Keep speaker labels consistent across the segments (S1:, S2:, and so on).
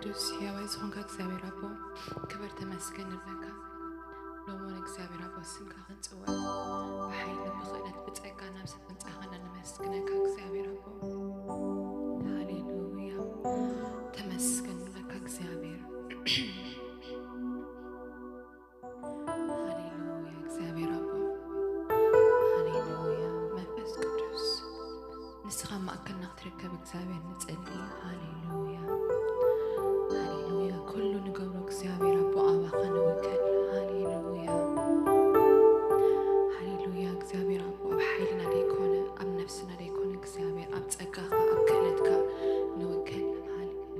S1: ቅዱስ ሕያው ዝኾንካ እግዚአብሔር አቦ ክብር ተመስገን ንብለካ ሎሞን እግዚአብሔር አቦ ስምካ ክንፅውዕ ብሓይሊ ብኽእለት ብፀጋ ናብ ምንፃኽና ንመስግነካ እግዚአብሔር አቦ ሃሌሉያ ተመስገን ንብለካ እግዚአብሔር ሃሌሉያ እግዚአብሔር አቦ ሃሌሉያ መንፈስ ቅዱስ ንስኻ ማእከልና ክትርከብ እግዚአብሔር ንፅሊ ሃሌሉያ كل نجبرك እግዚአብሔር አቦ አባኻ ንውክል ሃሌሉያ ሃሌሉያ እግዚአብሔር አቦ ኣብ ሓይልና ደይኮነ ኣብ ነፍስና ደይኮነ እግዚአብሔር ኣብ ፀጋኻ ኣብ ክእለትካ ንውክል ሃሌሉያ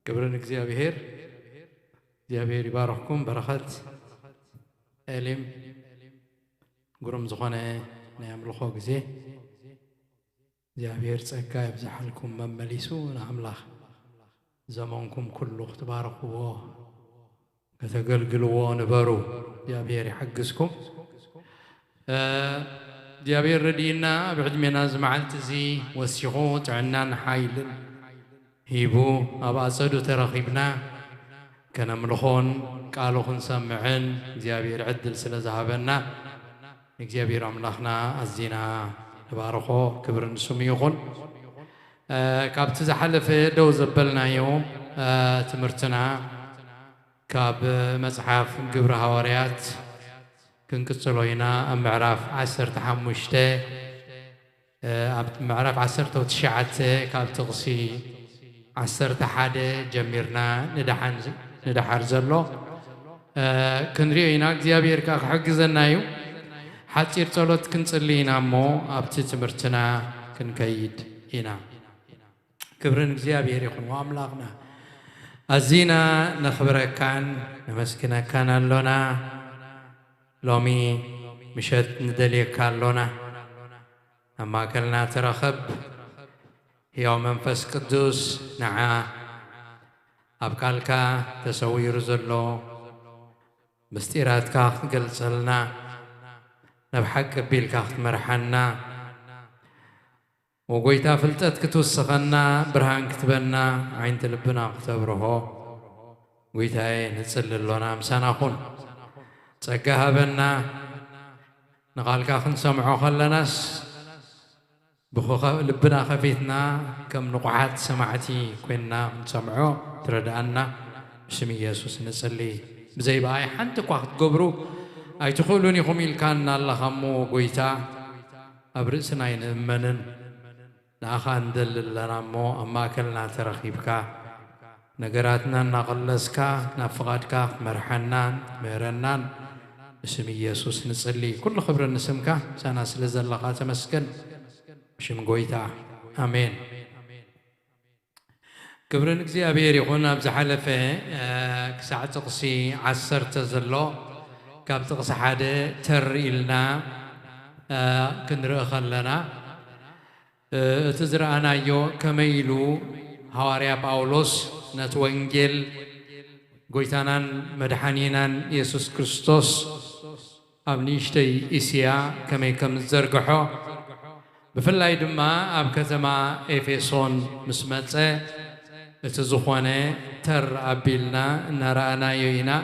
S2: كبرن እግዚአብሔር يبارككم بركات ألم قرم زخانة نعملخو غزي እግዚአብሔር ጸጋ يبزحلكم ممليسون أملاخ زمانكم كله تباركوا كتقلقلوا نبروا እግዚአብሔር يحقسكم እግዚአብሔር ردينا بعدمنا زمعلت زي وسيخوت عنان حايل هيبو أبا صدو ترخيبنا كان ملخون قالوا خن سمعن እግዚአብሔር عدل سلازهبنا እግዚአብሔር أملاخنا الزينا تباركو كبر نسمي يخون كابت زحلف دو زبلنا يوم تمرتنا كاب مصحف قبر هواريات كنقصلوينا معرف 10 معرف 10 كاب تغسي 11 جميرنا ندحر زلو كنرينا እግዚአብሔር كحجزنا يو حصير ጸሎት كنصلينا مو ابت تمرتنا كنكيد إنا كبرن እግዚአብሔር يكون واملاقنا أزينا نخبرك كان نمسكنا كان لنا لومي مشت ندليك كان لنا أما كلنا ترخب يوم منفس قدوس نعا أبقالك تصوير زلو مستيراتك قلصلنا نبحق بيلك مرحنا وقويتا فلتت كتوسخنا برهان كتبنا عين تلبنا اختبره قويتا نتسل لنا مسانا خون تسقاها بنا نقالك نسمعو خلناس لبنا خفيتنا كم نقعات سمعتي كنا نسمعو تردأنا بسم يسوس نسلي بزي باي حنتك وقت قبرو أي تقولوني خميل كان الله خمو قويتا أبرسنا ينمنن ناخان دل لنا مو أما كلنا ترخيبك نقراتنا نقلسك نفقاتك مرحنان ميرنان بسم يسوس نسلي كل خبر نسمك سانا سلزل لغا تمسكن بشم قويتا آمين كبرن እግዚአብሔር يخون بزحلفه كساعة تقصي 10 تزلو كاب تقصي حدا تر إلنا كنرأ خلنا تزرعنا يو كميلو هواريا باولوس نتوانجيل قويتانان مدحانينان يسوس كريستوس أبنيشتي إسيا كمي كم زرقحو بفلاي دما أب كتما إفيسون مسمتة تزخواني تر أبيلنا نرانا يوينا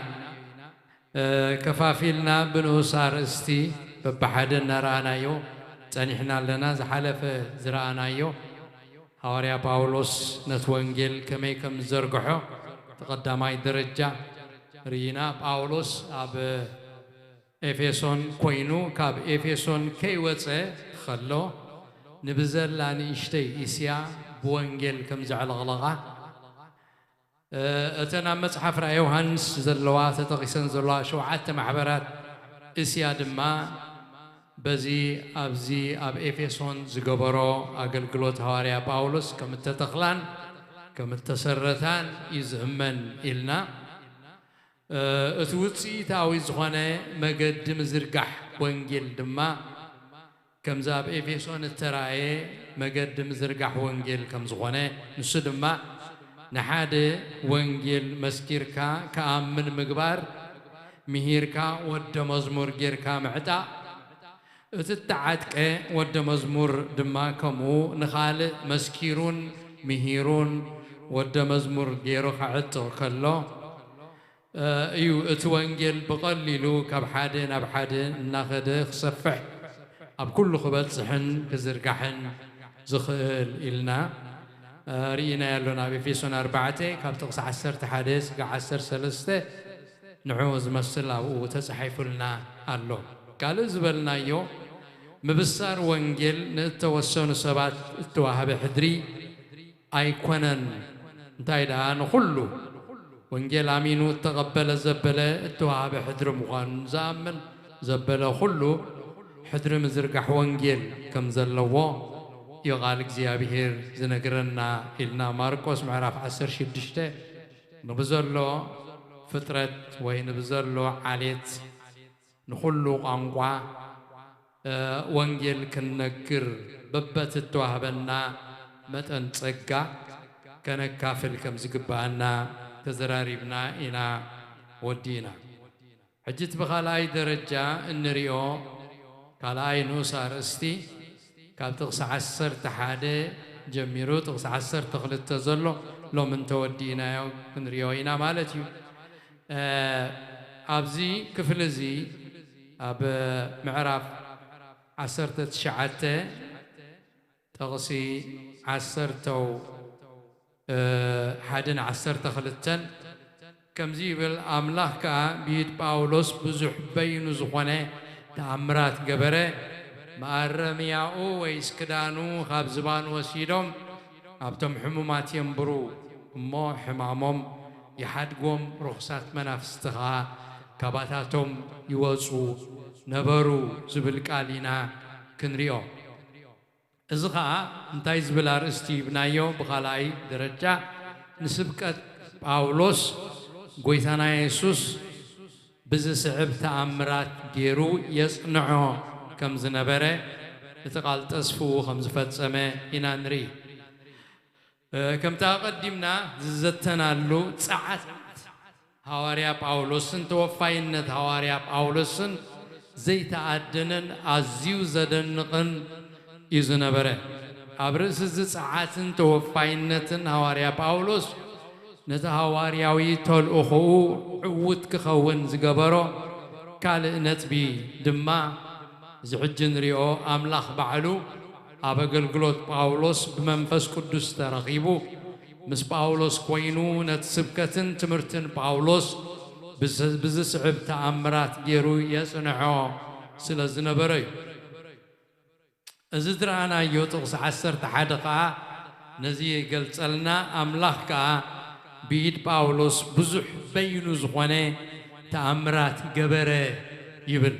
S2: كفافيلنا بنوسار استي ببحد نرانا يو تانيحنا لنا زحلف زرانا يو هواريا باولوس نتوانجيل كمي كم زرقحو تقدماي درجة رينا باولوس أب إفيسون كوينو كاب إفيسون كيوتة خلو نبزل لاني اشتي إسيا بوانجيل كم زعل غلغة أتنا مصحف رأي يوهانس زلوات تقيسن زلوات شو عدت محبرات إسيا دما بزي أبزي أب إفيسون زقبرو أقل قلوت هواريا باولوس كم التتخلان كم التسرتان يزهمن إلنا أتوتسي تاوي زخانة مقد مزرقح وانجيل دما كم زاب إفيسون التراعي مقد مزرقح وانجيل كم زخانة نسدما نحاد وانجيل مسكيركا كأمن مقبار مهيركا ود مزمور جيركا معتا اتتعادك ود مزمور دما كمو نخال مسكيرون مهيرون ود مزمور جيرو خعطو كله ايو اتوانجيل بقللو كبحادن ابحادن ناخده خصفح اب كل خبل صحن كزرقحن زخل إلنا رينا يالونا بفيسون 4 كاب تقص 10 حدث 10 سلسته نعوز مسلا وتصحيف لنا الله قال زبلنا يو مبصار وانجيل نتوسون سبات توهب حدري ايكونن انتايدا نخلو وانجيل امينو تقبل زبله توهب حدر مغان زامن زبله خلو حدر مزرقح وانجيل كم زلوا يقال እግዚአብሔር ዝነግረና ኢልና ማርቆስ ምዕራፍ 16 نبزلو فترة وين نبزلو عليت نخلو قنقوا وانجيل كنكر ببت التوهبنا متن تصقا كنكافل كم زقبانا تزراريبنا إنا ودينا حجت بخالاي درجة النريو كالاي نوسار استي كاب تغس عسر تحادي جميرو تغس عسر تخلط تزلو لو من تودينا كنريو إنا مالتيو أبزي كفلزي أب معرف عسرت تشعته تغسي عسرتو حدن عسرت خلتن كم زيبل أملاك بيد باولوس بزح بين زخنة تأمرات جبره ما الرمياء ويسكدانو خاب زبان وسيدهم أبتم حمومات ينبرو مو حمامهم يحدقهم رخصات منافستها كباتاتهم يوصوا نبرو زبل قالينا كنريو إذا انتاي زبل أرستي بنايو بخالاي درجة نسبكت باولوس قويتانا يسوس بز سعب تأمرات جيرو يصنعو كم زنبره اتقال تسفو خمس فتسمه إنا نري كم تقدمنا زتنا له ساعات هواريا باولوسن توفاينت هواريا باولوسن زي تعدنن أزيو زدنقن يزنبره أبرز ساعاتن توفاينتن هواريا باولوس نتا هوارياوي تول أخو عود كخون زقبرو كال نتبي دما زحجن ريو أملاخ بعلو أبا قلقلوت باولوس بمنفس قدس ترغيبو مس باولوس كوينو نتسبكتن تمرتن باولوس بز سعب تأمرات جيرو يصنعو سلازنبري أزدرانا يوتغس عسر تحدقا نزي قلت لنا أملاخ كا بيد باولوس بزح بينو زخواني تأمرات جبره يبل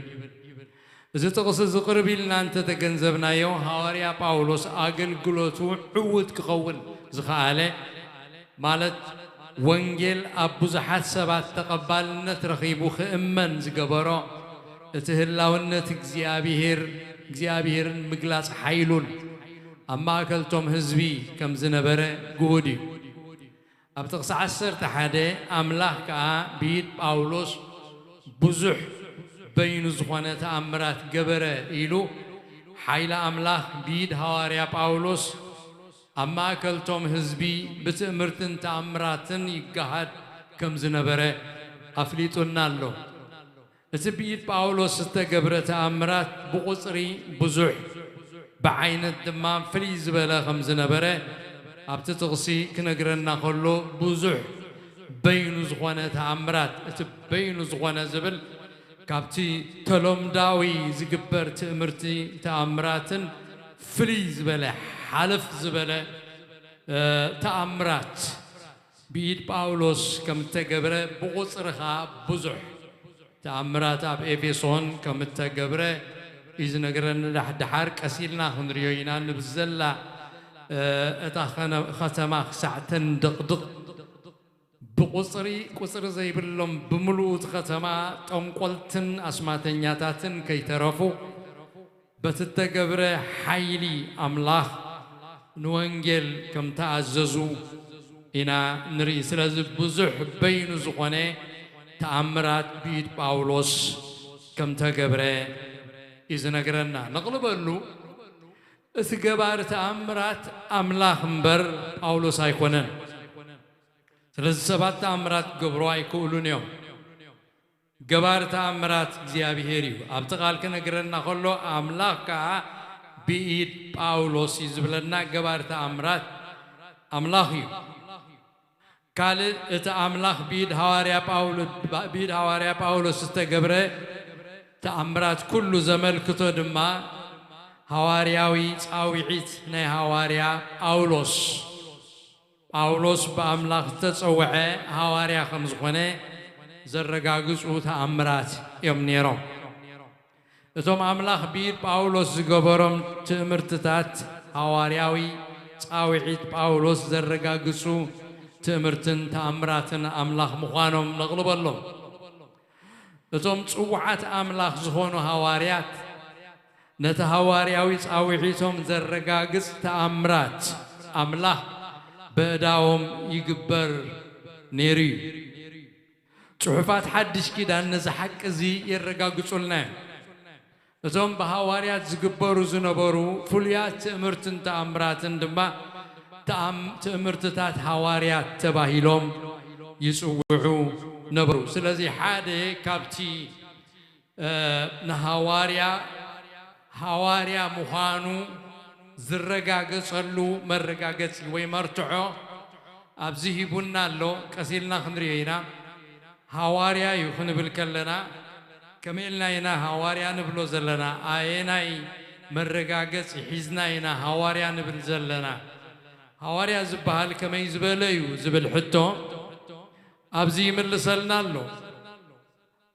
S2: إذا تقص زقرب لنا أنت تجنزبنا يوم هواريا باولوس أقل قلوتو عود كقول زخاله مالت وانجيل أبو زحات سبات تقبل نترخيبو خئمن زقبرو اتهلاونت እግዚአብሔርን مقلاص حيلون أما أكلتم هزبي كم زنبره قودي أبتقص عسر تحدي أملاك بيد باولوس بزح بين زخانة أمرات جبره إلو حيل أملاك بيد هواريا باولوس أما أكلتم هزبي بتأمرتن تأمراتن يقهد كم زنبره أفليتنا له تبيد باولوس تجبره تأمرات بقصري بزح بعين الدمام فليز بلا خمس نبره أبتتغسي كنقرنا خلو بزح بين زغوانة تأمرات بين زغوانة زبل كابتي تلوم داوي زقبر تأمرتي تأمراتن فليز بلا حلف زبلا تأمرات بيد باولوس كم تجبره بقصرها بزح تأمرات أب إفيسون كم تجبره إذا نقرن لحد حرك أسيلنا خنريوينا نبزلا أتاخنا ختما ساعتن دق بقصري زي بلهم بملوت ختما تنقلتن أسماتنياتاتن كي ترفو بتتجبره حيلي أملاخ نوانجل كم تعززو إنا نري سلازب بزح بين زغنة تأمرات بيد باولوس كم تجبره إذا نقرنا نقلب له استجبار تأمرات أملاخ مبر باولوس هيكونن ثلاث سبعة تأمرات قبروا يقولون يوم جبار تأمرات زيابيهريو أبتقال كنقرنا خلو أملاخ بيد باولوس يزبلنا جبار تأمرات أملاخيو قال أملاخ بيد هواريا باولوس استجبره تأمرات كل زمل كتود ما هوارياوي صاوعيت ني هواريا باولوس بأملاخ تتصوعه هواريا خمس خونه زرقاقصو تأمرات يوم نيرو اتوم أملاخ بيد باولوس زقبرم تأمرتتات هوارياوي صاوعيت باولوس زرقاقصو تأمرتن تأمراتن أملاخ مخانم نغلب اللهم እቶም ጽዋዓት ኣምላኽ ዝኾኑ ሃዋርያት ነቲ ሃዋርያዊ ጻውዒቶም ዘረጋግጽ ተኣምራት ኣምላኽ በእዳዎም ይግበር ነይሩ እዩ ጽሑፋት ሓድሽ ኪዳን ነዚ ሓቂ እዚ የረጋግጹልና እቶም ብሃዋርያት ዝግበሩ ዝነበሩ ፍሉያት ትእምርትን ተኣምራትን ድማ ትእምርትታት ሃዋርያት ተባሂሎም ይጽውዑ ነበሩ ስለዚ ሓደ ካብቲ ሃዋርያ ምዃኑ ዝረጋገጸሉ መረጋገጺ ወይ መርትዖ ኣብዚ ሂቡና ኣሎ ቀሲልና ክንሪኦ ኢና ሃዋርያ እዩ ክንብል ከለና ከመይ ኢልና ኢና ሃዋርያ ንብሎ ዘለና ኣየናይ መረጋገጺ ሒዝና ኢና ሃዋርያ ንብል ዘለና ሃዋርያ ዝበሃል ከመይ ዝበለ እዩ ዝብል ሕቶ ኣብዚ ይምልሰልና ኣሎ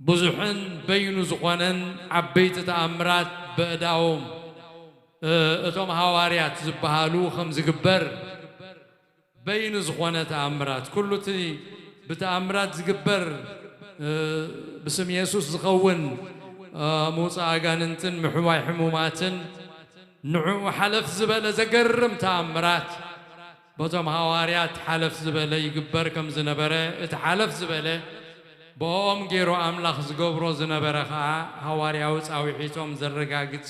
S2: ብዙሕን በይኑ ዝኾነን ዓበይቲ ተኣምራት በእዳዎም እቶም ሃዋርያት ዝበሃሉ ከም ዝግበር በይኑ ዝኾነ ተኣምራት ኩሉ እቲ ብተኣምራት ዝግበር ብስም ኢየሱስ ዝኸውን ምውፃእ ኣጋንንትን ምሕዋይ ሕሙማትን ንዑ ሓለፍ ዝበለ ዘገርም ተኣምራት በቶም ሃዋርያት ሓለፍ ዝበለ ይግበር ከም ዝነበረ እቲ ሓለፍ ዝበለ ብኦም ገይሮ ኣምላኽ ዝገብሮ ዝነበረ ከዓ ሃዋርያዊ ጻውዒቶም ዘረጋግጽ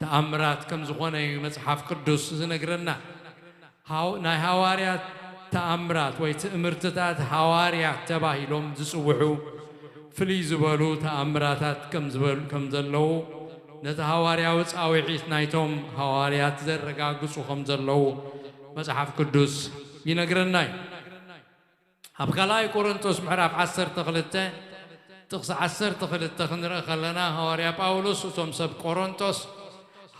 S2: ተኣምራት ከም ዝኾነ እዩ መጽሓፍ ቅዱስ ዝነግረና ናይ ሃዋርያት ተኣምራት ወይ ትእምርትታት ሃዋርያት ተባሂሎም ዝጽውዑ ፍልይ ዝበሉ ተኣምራታት ከም ዘለዉ ነቲ ሃዋርያዊ ጻውዒት ናይቶም ሃዋርያት ዘረጋግጹ ከም ዘለዉ መጽሓፍ ቅዱስ ይነግረና እዩ ኣብ ካልኣይ ቆሮንቶስ ምዕራፍ 12 ጥቕሲ 12 ክንርኢ ከለና ሃዋርያ ጳውሎስ እቶም ሰብ ቆሮንቶስ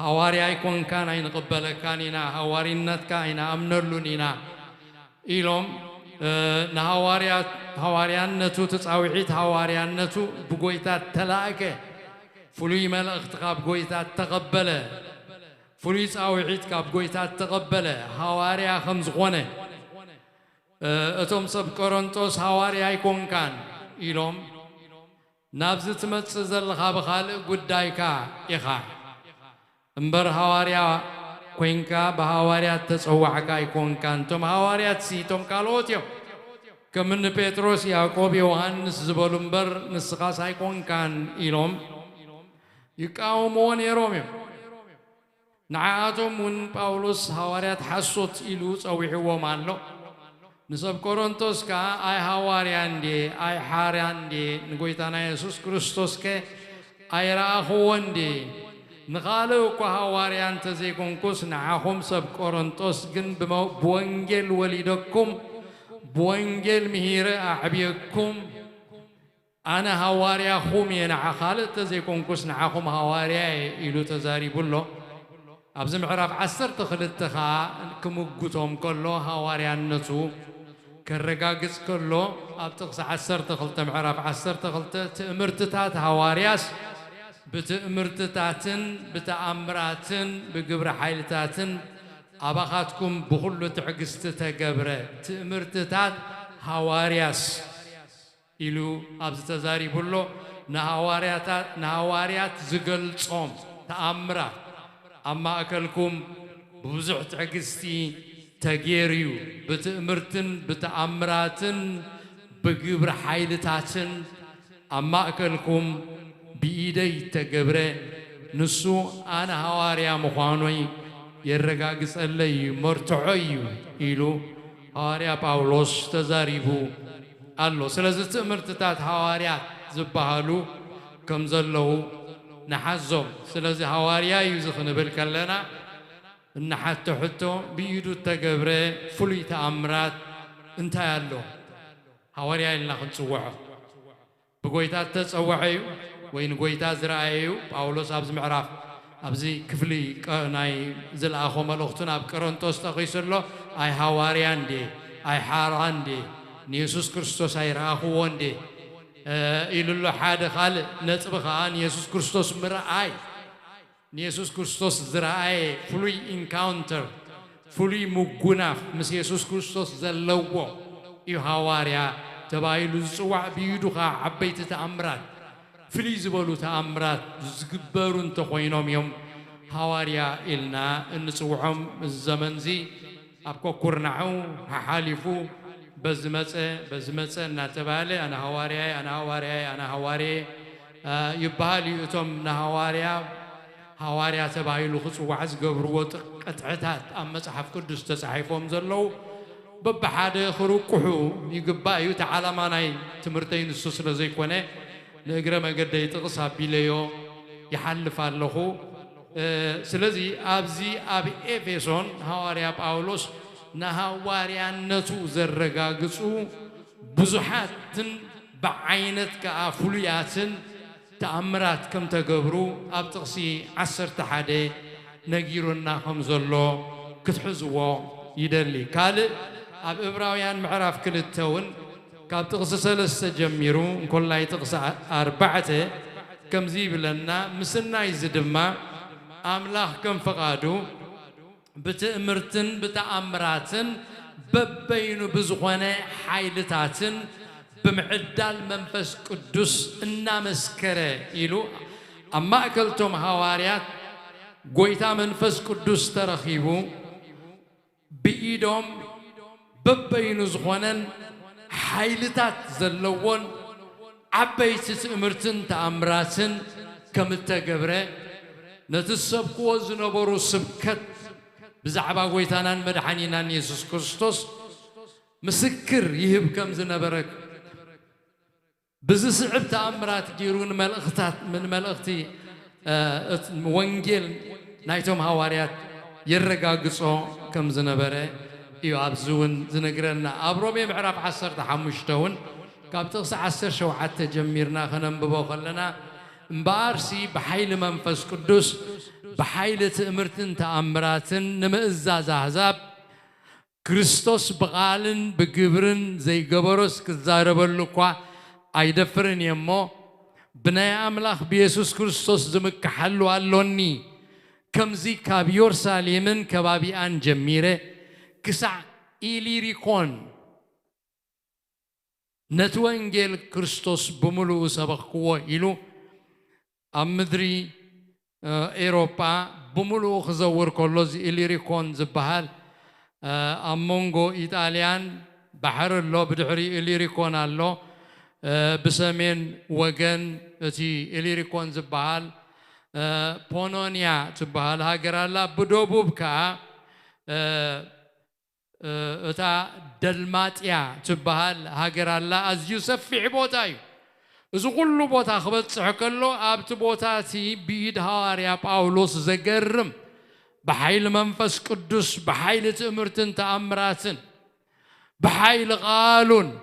S2: ሃዋርያ ኣይኮንካን ኣይንቕበለካን ኢና ሃዋርይነትካ ኣይንኣምነሉን ኢና ኢሎም ንሃዋርያነቱ ተጻውዒት ሃዋርያነቱ ብጎይታት ተላእከ ፍሉይ መልእኽቲ ካብ ጎይታት ተቐበለ ፍሉይ ጻውዒት ካብ ጎይታት ተቐበለ ሃዋርያ ከም ዝኾነ እቶም ሰብ ቆሮንቶስ ሃዋርያ ኣይኮንካን ኢሎም ናብዚ ትመጽእ ዘለኻ ብኻልእ ጉዳይካ ኢኻ እምበር ሃዋርያ ኮንካ ብሃዋርያት ተጸዋዕካ ኣይኮንካን እቶም ሃዋርያት እቶም ካልኦት እዮም ከምኒ ጴጥሮስ ያዕቆብ ዮሃንስ ዝበሉ እምበር ንስኻስ ኣይኮንካን ኢሎም ይቃወምዎ ነይሮም እዮም ንዓኣቶም እውን ጳውሎስ ሃዋርያት ሓሶት ኢሉ ጸዊዕዎም ኣሎ ንሰብ ቆሮንቶስ ከዓ ኣይ ሃዋርያ እንዴ ኣይ ሓርያ እንዴ ንጎይታና ኢየሱስ ክርስቶስከ ኣይረኣኽዎ እንዴ ንኻልእ እኳ ሃዋርያ እንተዘይኮንኩስ ንዓኹም ሰብ ቆሮንቶስ ግን ብወንጌል ወሊደኩም ብወንጌል ምሂረ ኣዕብየኩም ኣነ ሃዋርያኹም እየ ንዓ ካልእ እንተዘይኮንኩስ ንዓኹም ሃዋርያ ኢሉ ተዛሪቡሎ ኣብዚ ምዕራፍ 12 ከዓ ክምጉቶም ከሎ ሃዋርያነቱ ከረጋግጽ ከሎ ኣብ ጥቕሲ 12 ምዕራፍ 12 ትእምርትታት ሃዋርያስ ብትእምርትታትን ብተኣምራትን ብግብሪ ሓይልታትን ኣባኻትኩም ብኹሉ ትዕግስቲ ተገብረ ትእምርትታት ሃዋርያስ ኢሉ ኣብዚ ተዛሪቡሎ ንሃዋርያት ዝገልጾም ተኣምራት ኣብ ማእከልኩም ብብዙሕ ትዕግስቲ ተጌርዩ ብትእምርትን ብተኣምራትን ብግብሪ ሓይልታትን ኣብ ማእከልኩም ብኢደይ ተገብረ ንሱ ኣነ ሃዋርያ ምዃኖይ የረጋግጸለይ መርትዖ እዩ ኢሉ ሃዋርያ ጳውሎስ ተዛሪቡ ኣሎ ስለዚ ትእምርትታት ሃዋርያት ዝበሃሉ ከም ዘለዉ ንሓዞም ስለዚ ሃዋርያ እዩ ዝኽንብል ከለና እናሓቶ ሕቶ ብኢዱ ተገብረ ፍሉይ ተኣምራት እንታይ ኣሎ ሃዋርያ ኢልና ክንጽውዖ ብጎይታት ተጸውዐ እዩ ወይ ንጎይታ ዝረኣየ እዩ ጳውሎስ ኣብዚ ምዕራፍ ኣብዚ ክፍሊ ናይ ዝለኣኾ መልእኽቱን ኣብ ቆሮንቶስ ጠቒሱሎ ኣይ ሃዋርያ እንዴ ኣይ ሓራ እንዴ ንየሱስ ክርስቶስ ኣይረኣኽዎ እንዴ ኢሉሎ ሓደ ካልእ ነጥቢ ከዓ ንየሱስ ክርስቶስ ምርኣይ ንየሱስ ክርስቶስ ዝረኣየ ፍሉይ ኢንካውንተር فلي مجناف مس يسوع كريستوس زلوا يهواريا تبايل الصوع بيدوها عبيت تأمرات فلي زبالو تأمرات زقبرون تخوينهم يوم هواريا إلنا النصوعهم الزمن زي أبقى كرنعو حالفو بزمت ناتبالي أنا هواري يبالي يتم نهواريا هواريا تبايلو خصو وعز قبروت قطعتات أما صحف قدس تصحيفهم زلو ببحاد خروقحو يقبايو تعالى ماناي تمرتين السوسر زي كونه نقرا ما قد يتقصى بيليو يحلف اللهو سلازي أبزي أبي إفيسون هواريا باولوس نهواريا نتو زرقاقصو بزحات بعينت كأفوليات تأمرات كم تقبرو أبتغسي عصر تحدي نجيرونا خمزلو كتحزوا يدلي قال أب إبراهيم معرف كل التون كاب تغسى سلسة جميرو كل لا يتغسى أربعة كم زيب لنا مسنا يزدما أملاح كم فقادو بتأمرتن بتأمراتن ببينو بزغوانا حيلتاتن بمعدال منفس قدس إنا مسكرة إلو أما أكلتم هواريات قويتا منفس قدس ترخيبو بإيدهم ببينو زغوانا حيلتات زلوون عبيت تأمرتن تأمراتن كم التقبرة نتسبقوا زنبرو سبكت بزعبا قويتانا مدحانينا يسوس كريستوس مسكر يهب كم زنبرك بزي صعب تأمرات جيرون ملأختات من ملأختي وانجيل نايتهم هواريات يرقاقصو كم زنبره إيو أبزون زنقرنا أبرومي معرف عصر تحمشتون كابتغس عصر شو حتى جميرنا خننببو خلنا مبارسي بحيل منفس قدس بحيل تأمرتن تأمراتن نمئزاز أحزاب كريستوس بغالن بقبرن زي قبروس كزاربلوكوا أيدفرن يمو بناي أملاخ بيسوس كريستوس زمك حلو اللوني كمزي كابيور ساليمن كبابي أن جميرة كسع إليريكون نتوانجيل كريستوس بملو سبقوا إلو أمدري إيروبا بملو خزور كولوز إليريكون زبهال أمونغو إيطاليان بحر اللو بدحري إليريكون اللو بسمين وغن تي إليريكون زبهال بونونيا زبهال هاجرالا بدوبوب كا اتا دلماتيا زبهال هاجرالا از يوسف في عبوتاي إذا كل بوتا خبط حكلو أبت بوتاتي بيد هاريا باولوس زجرم بحيل منفس قدس بحيل تأمرتن تأمراتن بحيل قالون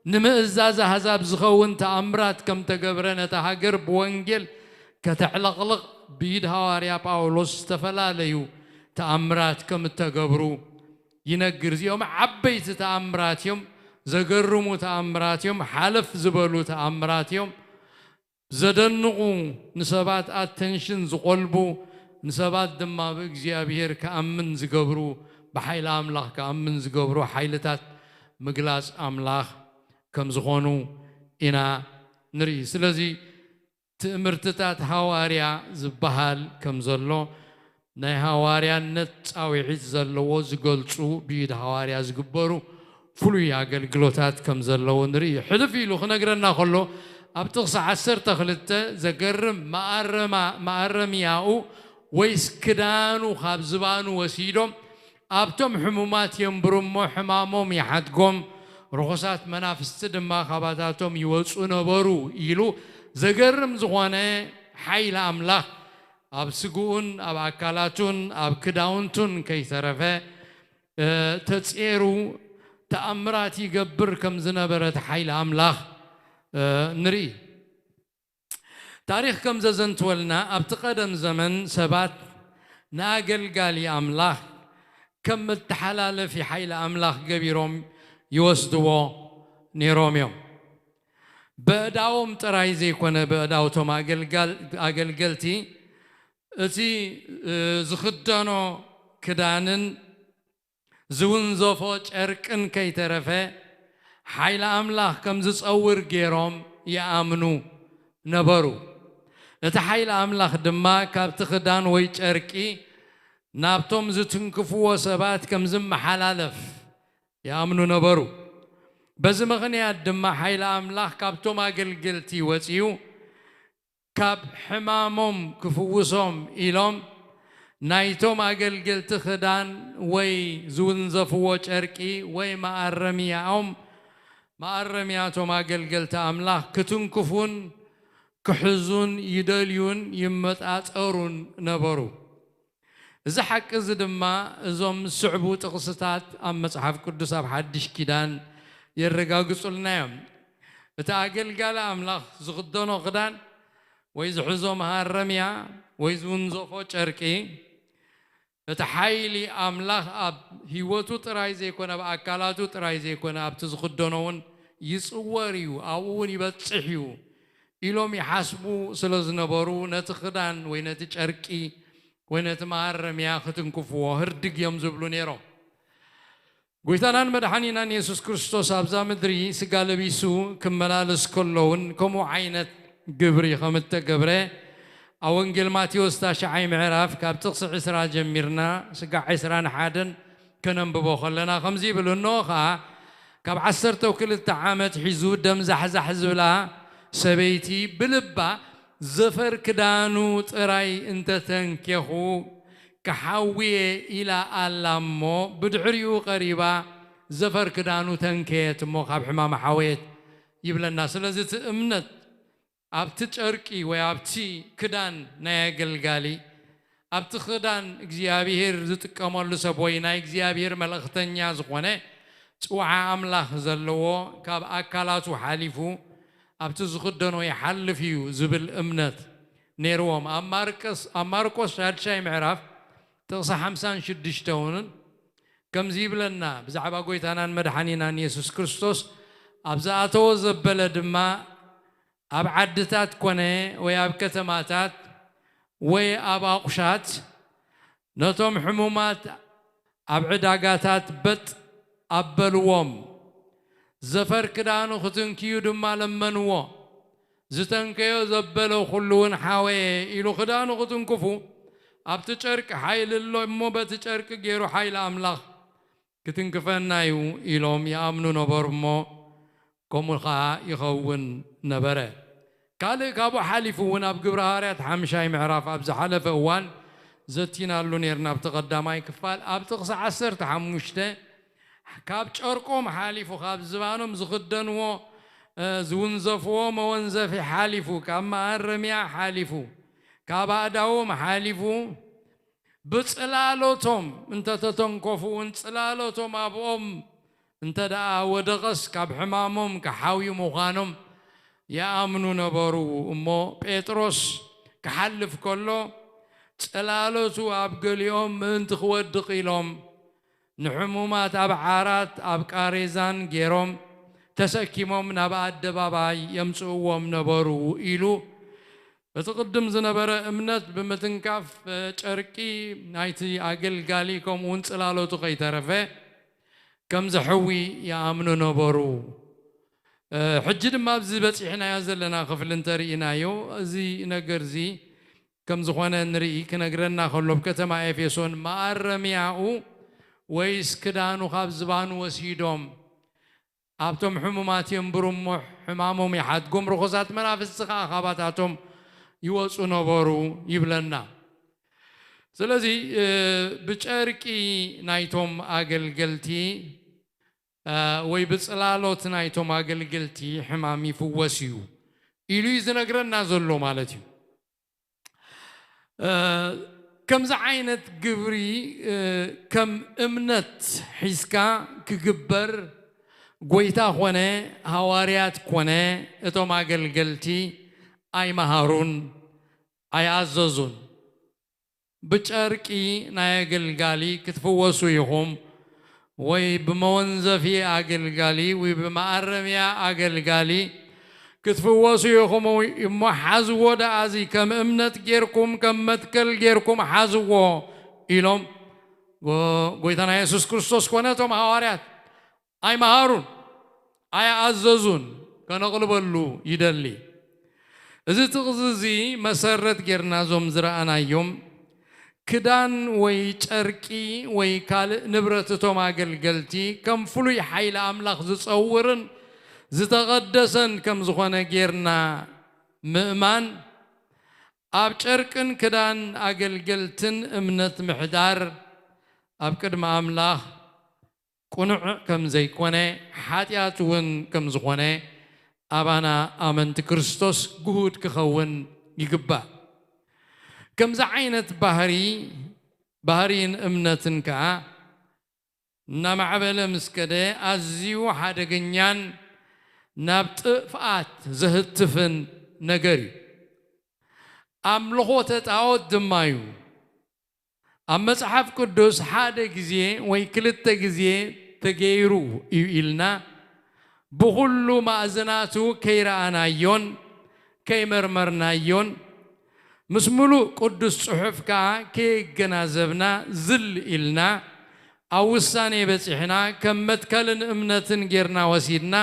S2: نمئزاز هزاب زخون تأمرات كم تقبرنا تهاجر بوانجل كتعلقلق بيد هاريا باولوس تفلاليو تأمرات كم تقبرو ينقرز يوم عبيت تأمرات يوم زقرمو تأمراتهم حلف زبلو تأمراتهم زدنقو نسبات اتنشن زقلبو نسبات دما بإجزيابير كأمن زقبرو بحيل أملاخ كأمن زقبرو حيلتات مقلاس أملاخ كم زخونو إنا نري سلزي تأمرتات هواريا زبهال كم زلو ناي هواريا نت أو عيد زلو زقلتو بيد هواريا زقبرو فلوي أقلقلوتات كم زلو نري حذفي له خنقرنا خلو أبتغص عسر تخلته زقرم ما أرم ياو ويس كدانو خاب زبانو وسيدهم أبتم حمومات ينبرمو حمامهم يحدقهم رخصات منافس تدما خباتاتهم يوصون برو إلو زقرم زغوانه حيل أملاخ أبسقون أب أكالاتون أب كداونتون كي ثرفه تتسيرو تأمرات يقبر كم زنبرت حيل أملاخ نري تاريخ كم زنت ولنا أبتقدم زمن سبات ناقل قال أملاخ كم التحلال في حيل أملاخ قبيرهم يوسدوا نيروميوم بداوم تراي زي كنا بداوتهم أقل قلتي أتي زخدانو كدانن ዝውንዘፎ ጨርቅን ከይተረፈ ሓይለ ኣምላኽ ከም ዝጸውር ገይሮም ይኣምኑ ነበሩ እቲ ሓይለ ኣምላኽ ድማ ካብቲ ክዳን ወይ ጨርቂ ናብቶም ዝትንክፍዎ ሰባት ከም ዝመሓላለፍ ይኣምኑ ነበሩ በዚ ምኽንያት ድማ ሓይለ ኣምላኽ ካብቶም ኣገልገልቲ ወፂኡ ካብ ሕማሞም ክፍውሶም ኢሎም ናይቶም ኣገልገልቲ ክዳን ወይ ዝውንዘፍዎ ጨርቂ ወይ ማኣረሚያቶም ኣገልገልቲ ኣምላኽ ክትንክፉን ክሕዙን ይደልዩን ይመጣጸሩን ነበሩ እዚ ሓቂ እዚ ድማ እዞም ስዕቡ ጥቕስታት ኣብ መጽሓፍ ቅዱስ ኣብ ሓድሽ ኪዳን የረጋግጹልና እዮም እቲ ኣገልጋሊ ኣምላኽ ዝኽደኖ ክዳን ወይ ዝሕዞ ማሃረምያ ወይ ዝውንዘፎ ጨርቂ እቲ ሓይሊ ኣምላኽ ኣብ ህይወቱ ጥራይ ዘይኮነ ኣብ ኣካላቱ ጥራይ ዘይኮነ ኣብቲ ዝኽደኖ እውን ይጽወር እዩ ኣብኡ እውን ይበጽሕ እዩ ኢሎም ይሓስቡ ስለ ዝነበሩ ነቲ ክዳን ወይ ነቲ ጨርቂ ወይ ነቲ ማሃረምያ ክትንክፍዎ ህርድግ እዮም ዝብሉ ነይሮም ጎይታናን መድሓኒናን ኢየሱስ ክርስቶስ ኣብዛ ምድሪ ስጋ ለቢሱ ክመላለስ ከሎውን ከምኡ ዓይነት ግብሪ ከም እተገብረ ኣብ ወንጌል ማቴዎስ 9 ምዕራፍ ካብ ጥቕሲ 20 ጀሚርና ስጋዕ 21 ከነንብቦ ከለና ከምዚ ይብል እነሆ ከዓ ካብ 12 ዓመት ሒዙ ደም ዛሕዛሕ ዝብላ ሰበይቲ ብልባ ዘፈር ክዳኑ ጥራይ እንተተንኬኹ كحاوية إلى ألمو بدعريو قريبا زفر كدانو تنكيت مو خاب حمام حاويت يبلا الناس لازم تأمنت أبتشاركي ويابتي كدان نايقل قالي أبتخدان إجزيابيهر زت كمال سبوينا إجزيابيهر ملختنيا زخونه توعى أملاخ زلوا كاب أكلاتو حالفو أبتزخدانو يحلفيو زبل أمنت نيروم أماركوس شاي معرف تقصى 56 كم زيب لنا بزعبا قويتانا مدحانينا يسوس كريستوس أبزاتو زبلد ما أب عدتات كونه وياب كتماتات وياب أقشات نتوم حمومات أب عداقاتات بت أبلوم زفر كدانو ختنكيو دما لمنوو زتنكيو زبلو خلون حاوي إلو خدانو ختنكفو أبتشارك حيل اللو مو بتشارك غيرو حيل أملاخ كتنكفنايو إلوم يأمنو نبرمو كومخا يخون نبره كالي كابو حالفون أب قبرهاريات حمشاي معراف أب زحلف أوان زتينا اللو نيرنا بتقداماي كفال أب تقصى 10 تحموشته كاب تشاركوم حالفو خاب زبانهم زخدنو زونزفو مونزفي حالفو كما الرميا حالفو كاباداوم حالفو بصلالوتهم انت تتنكفو انصلالوتهم ابوم انت دا ودغس كاب حمامهم كحاوي مغانم يا امنو نبرو امو بيتروس كحلف كله صلالوتو ابقليوم انت خودق يلوم نحمومات اب عارات اب قاريزان غيروم تسكيمهم نبا الدباباي يمصوهم نبرو إلو بتقدم زنبر امنت بمتنكاف شركي نايتي اقل قاليكم ونصلالو تقي ترفه كم زحوي يا امنو نبرو حجد ما بزي بصحنا يازلنا خفل انترينايو زي نغرزي كم زخوانا نري كنغرنا خلو بكتما افيسون ما ارمياو ويس كدانو خاب زبانو وسيدوم أبتم حمومات ينبرم حمامهم يحدقم رخصات منافس سخا خاباتاتهم يوصوا نبرو يبلنا سلازي بچاركي نايتهم أقل قلتي ويبصلالوت نايتهم أقل قلتي حمامي فوسيو إلو يزنقرنا زلو مالتي كم زعينت قبري كم امنت حسكا كقبر قويتا خونه هواريات كونه اتو ما قلقلتي اي مهارون اي عززون بچاركي ناي قلقالي كتفوسو يهم وي بمونزفي اقلقالي وي بمعرميا اقلقالي كتفوسو يهم وي حزو دا ازي كم امنت غيركم كم متكل غيركم حزو إلهم ጎይታና ኢየሱስ ክርስቶስ ኮነቶም ሐዋርያት ኣይ መሃሩን ኣይ ኣዘዙን ከነቕልበሉ ይደሊ እዚ ጥቕሲ እዚ መሰረት ጌርና ዞም ዝረኣናዮም ክዳን ወይ ጨርቂ ወይ ካልእ ንብረት እቶም ኣገልገልቲ ከም ፍሉይ ሓይሊ ኣምላኽ ዝፀውርን ዝተቐደሰን ከም ዝኾነ ጌርና ምእማን ኣብ ጨርቅን ክዳን ኣገልገልትን እምነት ምሕዳር ኣብ ቅድሚ ኣምላኽ ቁኑዕ ከም ዘይኮነ ሓጢኣት እውን ከም ዝኾነ ኣባና ኣመንቲ ክርስቶስ ጉሁድ ክኸውን ይግባእ ከምዚ ዓይነት ባህሪን እምነትን ከዓ እናማዕበለ ምስ ከደ ኣዝዩ ሓደገኛን ናብ ጥፍኣት ዘህትፍን ነገር እዩ ኣምልኾተ ጣዖት ድማ እዩ ኣብ መጽሓፍ ቅዱስ ሓደ ጊዜ ወይ ክልተ ጊዜ ተገይሩ እዩ ኢልና ብኹሉ ማእዝናቱ ከይረኣናዮን ከይመርመርናዮን ምስ ሙሉእ ቅዱስ ጽሑፍ ከዓ ከይገናዘብና ዝል ኢልና ኣብ ውሳኔ በፂሕና ከም መትከልን እምነትን ጌርና ወሲድና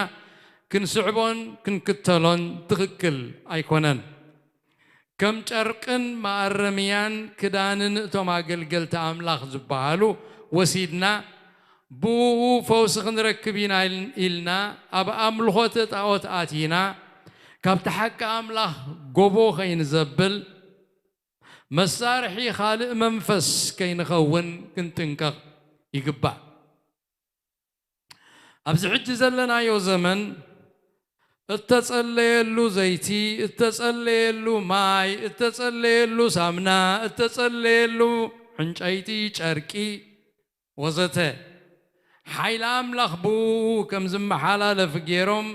S2: ክንስዕቦን ክንክተሎን ትኽክል ኣይኮነን ከም ጨርቅን ማረምያን ክዳንን እቶም ኣገልገልቲ ኣምላኽ ዝበሃሉ ወሲድና ብኡ ፈውሲ ክንረክብ ኢና ኢልና ኣብ ኣምልኾተ ጣዖት ኣቲና ካብቲ ሓቂ ኣምላኽ ጎቦ ከይንዘብል መሳርሒ ካልእ መንፈስ ከይንኸውን ክንጥንቀቕ ይግባእ ኣብዚ ሕጂ ዘለናዮ ዘመን እተጸለየሉ ዘይቲ እተጸለየሉ ማይ እተጸለየሉ ሳምና እተጸለየሉ ዕንጨይቲ ጨርቂ ወዘተ ሓይሊ ኣምላኽ ብኡ ከም ዝመሓላለፍ ገይሮም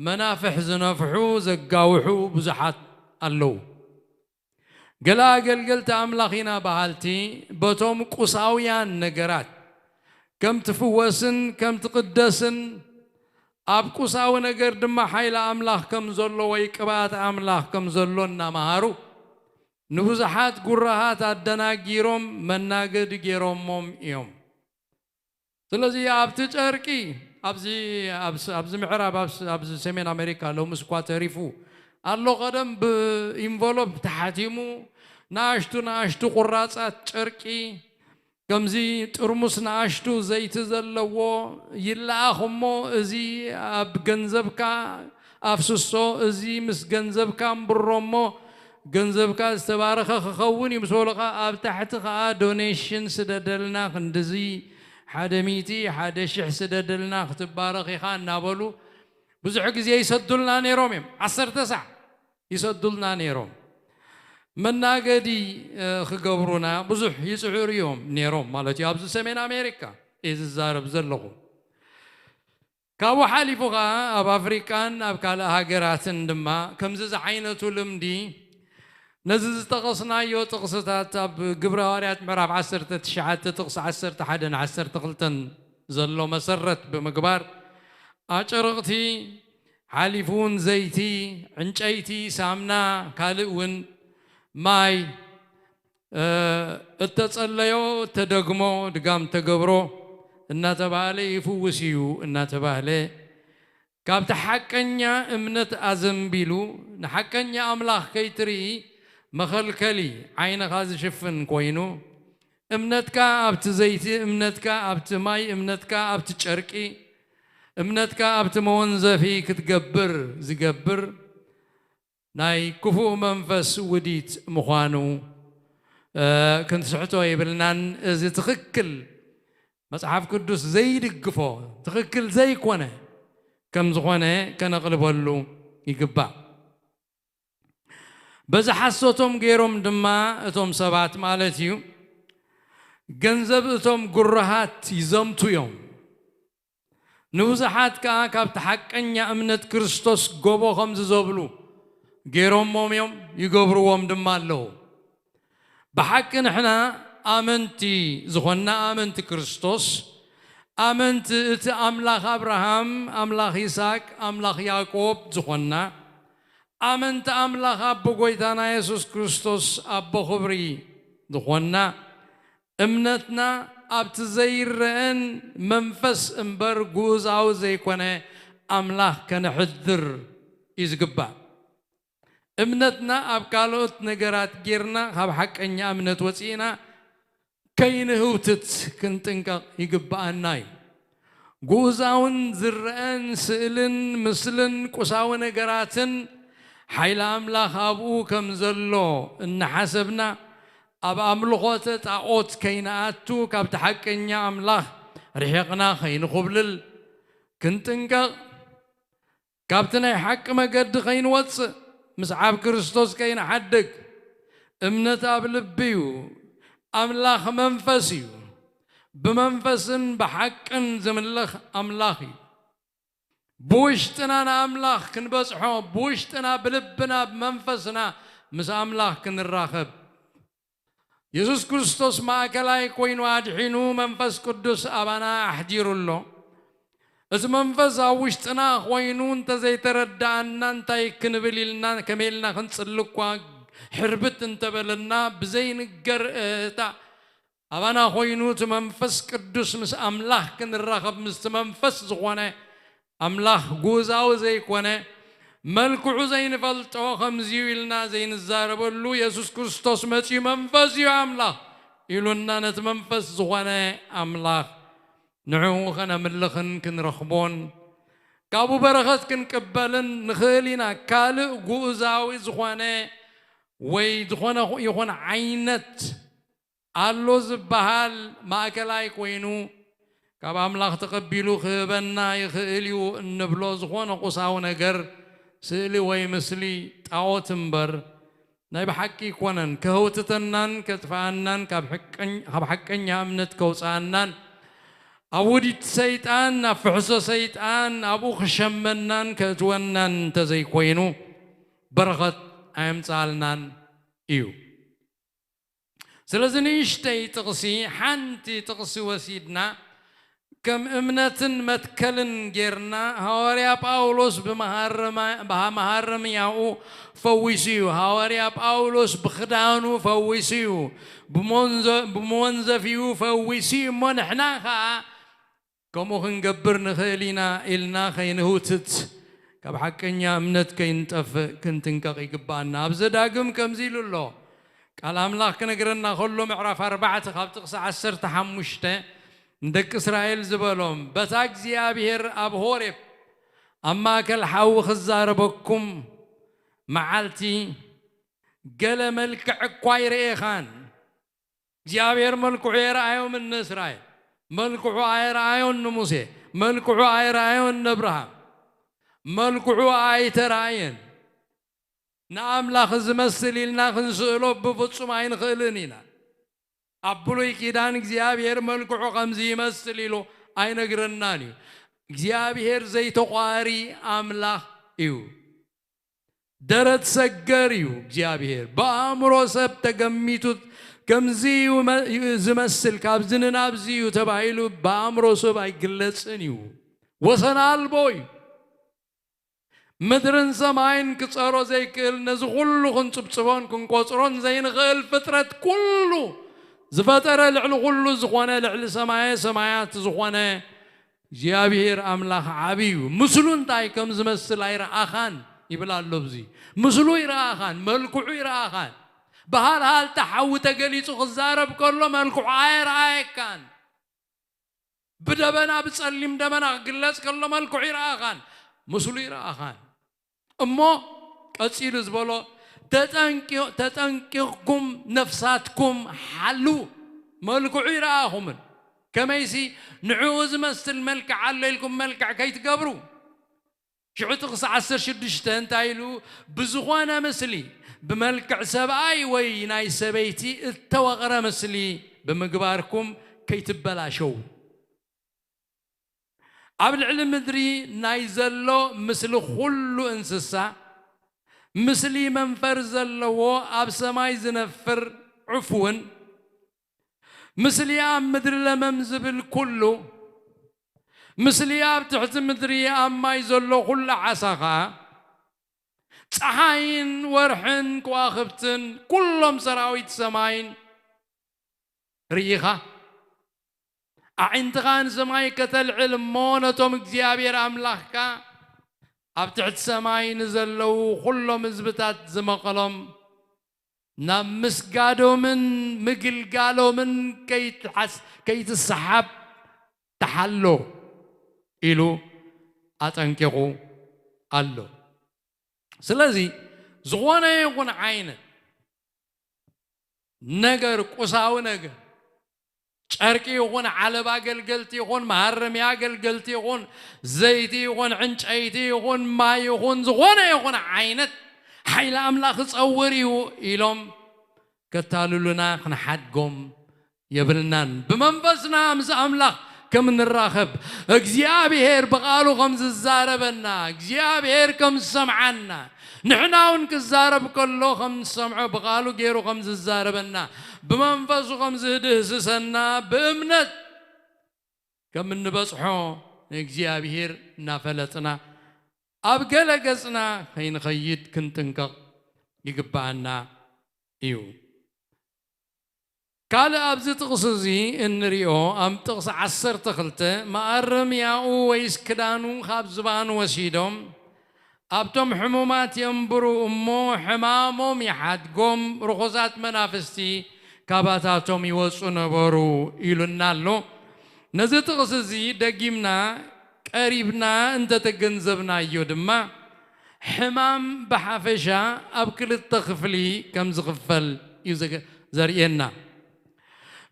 S2: መናፍሕ ዝነፍሑ ዘጋውሑ ብዙሓት ኣለዉ ገለ ኣገልገልቲ ኣምላኽ ኢና በሃልቲ በቶም ቁሳውያን ነገራት ከም ትፍወስን ከም ትቅደስን ኣብ ቁሳዊ ነገር ድማ ሓይሊ ኣምላኽ ከም ዘሎ ወይ ቅብኣት ኣምላኽ ከም ዘሎ እናመሃሩ ንብዙሓት ጉራሃት ኣደናጊሮም መናገዲ ገይሮሞም እዮም ስለዚ ኣብቲ ጨርቂ ኣብዚ ምዕራብ ኣብዚ ሰሜን ኣሜሪካ ሎሚ እኳ ተሪፉ ኣሎ ቀደም ብኢንቨሎፕ ተሓቲሙ ንኣሽቱ ቁራፃት ጨርቂ ከምዚ ጥርሙስ ንኣሽቱ ዘይቲ ዘለዎ ይለኣኽ እሞ እዚ ኣብ ገንዘብካ ኣፍስሶ እዚ ምስ ገንዘብካ እምብሮ እሞ ገንዘብካ ዝተባረኸ ክኸውን እዩ ምስ በሉኻ ኣብ ታሕቲ ከዓ ዶኔሽን ስደደልና ክንድዚ 100 ስደደልና ክትባረኽ ኢኻ እናበሉ ብዙሕ ግዜ ይሰዱልና ነይሮም እዮም 10 ሰዓት ይሰዱልና ነይሮም መናገዲ ክገብሩና ብዙሕ ይፅዕሩ እዮም ነይሮም ማለት እዩ ኣብዚ ሰሜን ኣሜሪካ ዝዛረብ ዘለኹ ካብኡ ሓሊፉ ከዓ ኣብ ኣፍሪካን ኣብ ካልእ ሃገራትን ድማ ከምዚ ዓይነቱ ልምዲ ነዚ ዝጠቐስናዮ ጥቕስታት ኣብ ግብረ ሐዋርያት ምዕራፍ 19 ጥቕሲ 11-12 ዘሎ መሰረት ብምግባር ኣጨርቕቲ ሓሊፉን ዘይቲ ዕንጨይቲ ሳምና ካልእ እውን ማይ እተጸለዮ ተደግሞ ድጋም ተገብሮ እናተባህለ ይፍውስ እዩ እናተባህለ ካብቲ ሓቀኛ እምነት ኣዘንቢሉ ንሓቀኛ ኣምላኽ ከይትርኢ መኸልከሊ ዓይንኻ ዝሽፍን ኮይኑ እምነትካ ኣብቲ ዘይቲ እምነትካ ኣብቲ ማይ እምነትካ ኣብቲ ጨርቂ እምነትካ ኣብቲ መወንዘፊ ክትገብር ዝገብር ናይ ክፉእ መንፈስ ውዲት ምዃኑ ክንስሕቶ ይብልናን እዚ ትኽክል መጽሓፍ ቅዱስ ዘይድግፎ ትኽክል ዘይኮነ ከም ዝኾነ ከነቕልበሉ ይግባእ በዚ ሓሶቶም ገይሮም ድማ እቶም ሰባት ማለት እዩ ገንዘብ እቶም ጉራሃት ይዘምቱ እዮም ንብዙሓት ከዓ ካብቲ ሓቀኛ እምነት ክርስቶስ ጎቦ ከም ዝዘብሉ ገይሮሞም እዮም ይገብርዎም ድማ ኣለዉ ብሓቂ ንሕና ኣመንቲ ዝኾንና ኣመንቲ ክርስቶስ ኣመንቲ እቲ ኣምላኽ ኣብርሃም ኣምላኽ ይስሐቅ ኣምላኽ ያዕቆብ ዝኾንና ኣመንቲ ኣምላኽ ኣቦ ጎይታና ኢየሱስ ክርስቶስ ኣቦ ክብሪ ዝኾንና እምነትና أبت زيرن منفس امبر جوزاو زي كونه أملاح كان حذر يزقبا امنتنا أبكالوت نجارات جيرنا هب حق إني أمنت وسينا كين هوتت كنت إنك يقبا الناي جوزاون زرقان سئلن مثلن كساو نجاراتن حيل أملاح أبو كم زلو إن حسبنا أب أملخوت تعوت كيناتو كابت حق إني أملاح رحقنا خين قبلل كنت إنك كابتنا حق ما قد خين واتس مسعاب كريستوس كين حدك امنت أبلبيو أملاخ منفسيو بمنفسن بحقن زملخ أملاخي بوشتنا أملاخ كن بصحو بوشتنا بلبنا بمنفسنا مس أملاخ كن الراخب يسوس كريستوس ما كلاي كوين وادحينو منفس قدس أبانا أحجير الله إذا منفس أوشتنا خوينون تزي تردعنا انتاي كنبليلنا كميلنا خنصلقوا حربت انتبلنا بزين تا أبانا خوينو تمنفس قدس مس أملاح كن الرخب مس منفس زغوانا أملاح جوزاو زي كوانا ملكو زين فلتو خمزيو إلنا زين الزاربلو يسوس كريستوس ماتي منفس يا أملاح يلونا نتمنفس زغوانا أملاح نعو خنا ملخن كن رخبون كابو برخت كن قبلن نخلينا كال غوزاوي زخوانه وي زخوانه يخون عينت الله زبحال ماكلاي كوينو كاب املاخ تقبلو خبنا يخليو نبلو زخوانه قصاو نجر سيلي وي مسلي طاوتنبر ناي بحقي كونن كهوتتنان كتفانان كاب حقن امنت كوصانان أوديت سيطان نفحص سيطان أبو خشمنان كتونان تزي كوينو برغت أمثالنان إيو سلازنيش تقصي حنتي تقصي وسيدنا كم امنة متكلن جيرنا هوريا باولوس بمهرم ياو فويسيو هوريا باولوس بخدانو فويسيو بمونزفيو فويسيو منحناها كمو خنقبر نخيلينا إلنا خينهوتت كاب حقنيا امنت كينتف كنتنكق يقبانا أبزداقم كمزيلو الله قال أملاك كنقرنا خلو معرف 4 خاب تقصى 10 تحمشته ندك إسرائيل زبالهم بتاك زيابير أبهورب أما كل حو خزار بكم معالتي قال ملك عقوير إيخان زيابير ملك عير آيو من إسرائيل ملك عير آيو موسى ملك عير آيو إبراهيم ملك عير آيين نعم لا خز مسلي لنا خنسلو بفتصم عين خلنينا أبلوي كيدان إخزيابير ملكو خمزي مسليلو أين قرناني إخزيابير زي تقاري أملا إيو درت سجريو إخزيابير بأمرو سب تجميتو كمزيو زمسل كابزن نابزيو تبعيلو بأمرو سب أيقلتسنيو وصنا البوي مدرن سماين كسرو زي كل نزغلو خنصبصبون كنقصرون زي نغل فترة كله زفتر العلو كله زخوانه العل سمايات زخوانه جابير أملاخ عبيو مسلون تاي كم زمسل يرآخان يبلا اللبزي مسلو يرآخان ملكو يرآخان بهال تحوت قليتو خزارب كله ملكو عاير كان بدبنا بتسلم دبنا قلص كله ملكو يرآخان مسلو يرآخان أمو أصير زبالو تتنكيكم نفساتكم حلو ملكو عيراهم كما يسي نعوز مثل ملك عليكم ملك كي تقبروا شعو تقص 10 شدشتين تايلو بزخوانا مسلي بملك سبعي ويناي سبيتي التوغر مسلي بمقباركم كي تبلاشو قبل العلم مدري نايزلو مثل خلو انسسا مسلي منفر زلو أب سماي زنفر عفوا مسلي أب مدر لممزبل كله مسلي أب تحت مدري أب ما يزلو كل عساقا صحاين ورحن كواخبتن كلهم سراويت سماين ريخة أعنت خان سماي كتل علم مونتهم اكزيابير أملاخكا أبتعد سماي نزلوا كلهم مزبتات زمقلهم نمس قادو من مقل قالوا من كيت السحاب تحلو إلو أتنكقو قالو سلازي زغوانا يكون عين نجر قصاو نجر شاركي يكون علبة قلقلتي يكون مهرميا قلقلتي يكون زيتي يكون عنشيتي يكون ما يكون زغوانا يكون عينت حيل أملاخ تصوري إلهم كتالو لنا خنا حدكم يبلنان بمنفسنا أمس أملاخ كم نراخب اكزيابير بقالو خمس الزاربنا اكزيابير كم سمعنا نحنا ونكزارب كله خمس سمعوا بقالو غيرو خمس الزاربنا بمنفسو خمس دهسسنا بأمنت كم نبصحو اكزيابير نافلتنا أبقل قصنا خين خيد كنتنك يقبعنا إيو قال أبزي تقصزي إن ريو أم تقص عصر تخلته ما أرم ياو ويس كدانو خاب زبان وسيدهم أبتم حمومات ينبرو أمو حمامهم يحدقهم رخصات منافستي كاباتاتهم يوصو نبرو إلو النالو نزي تقصزي دقيمنا قريبنا انت تجنزبنا يودما حمام بحافشة أبكل التخفلي كم زغفل يزق زرينا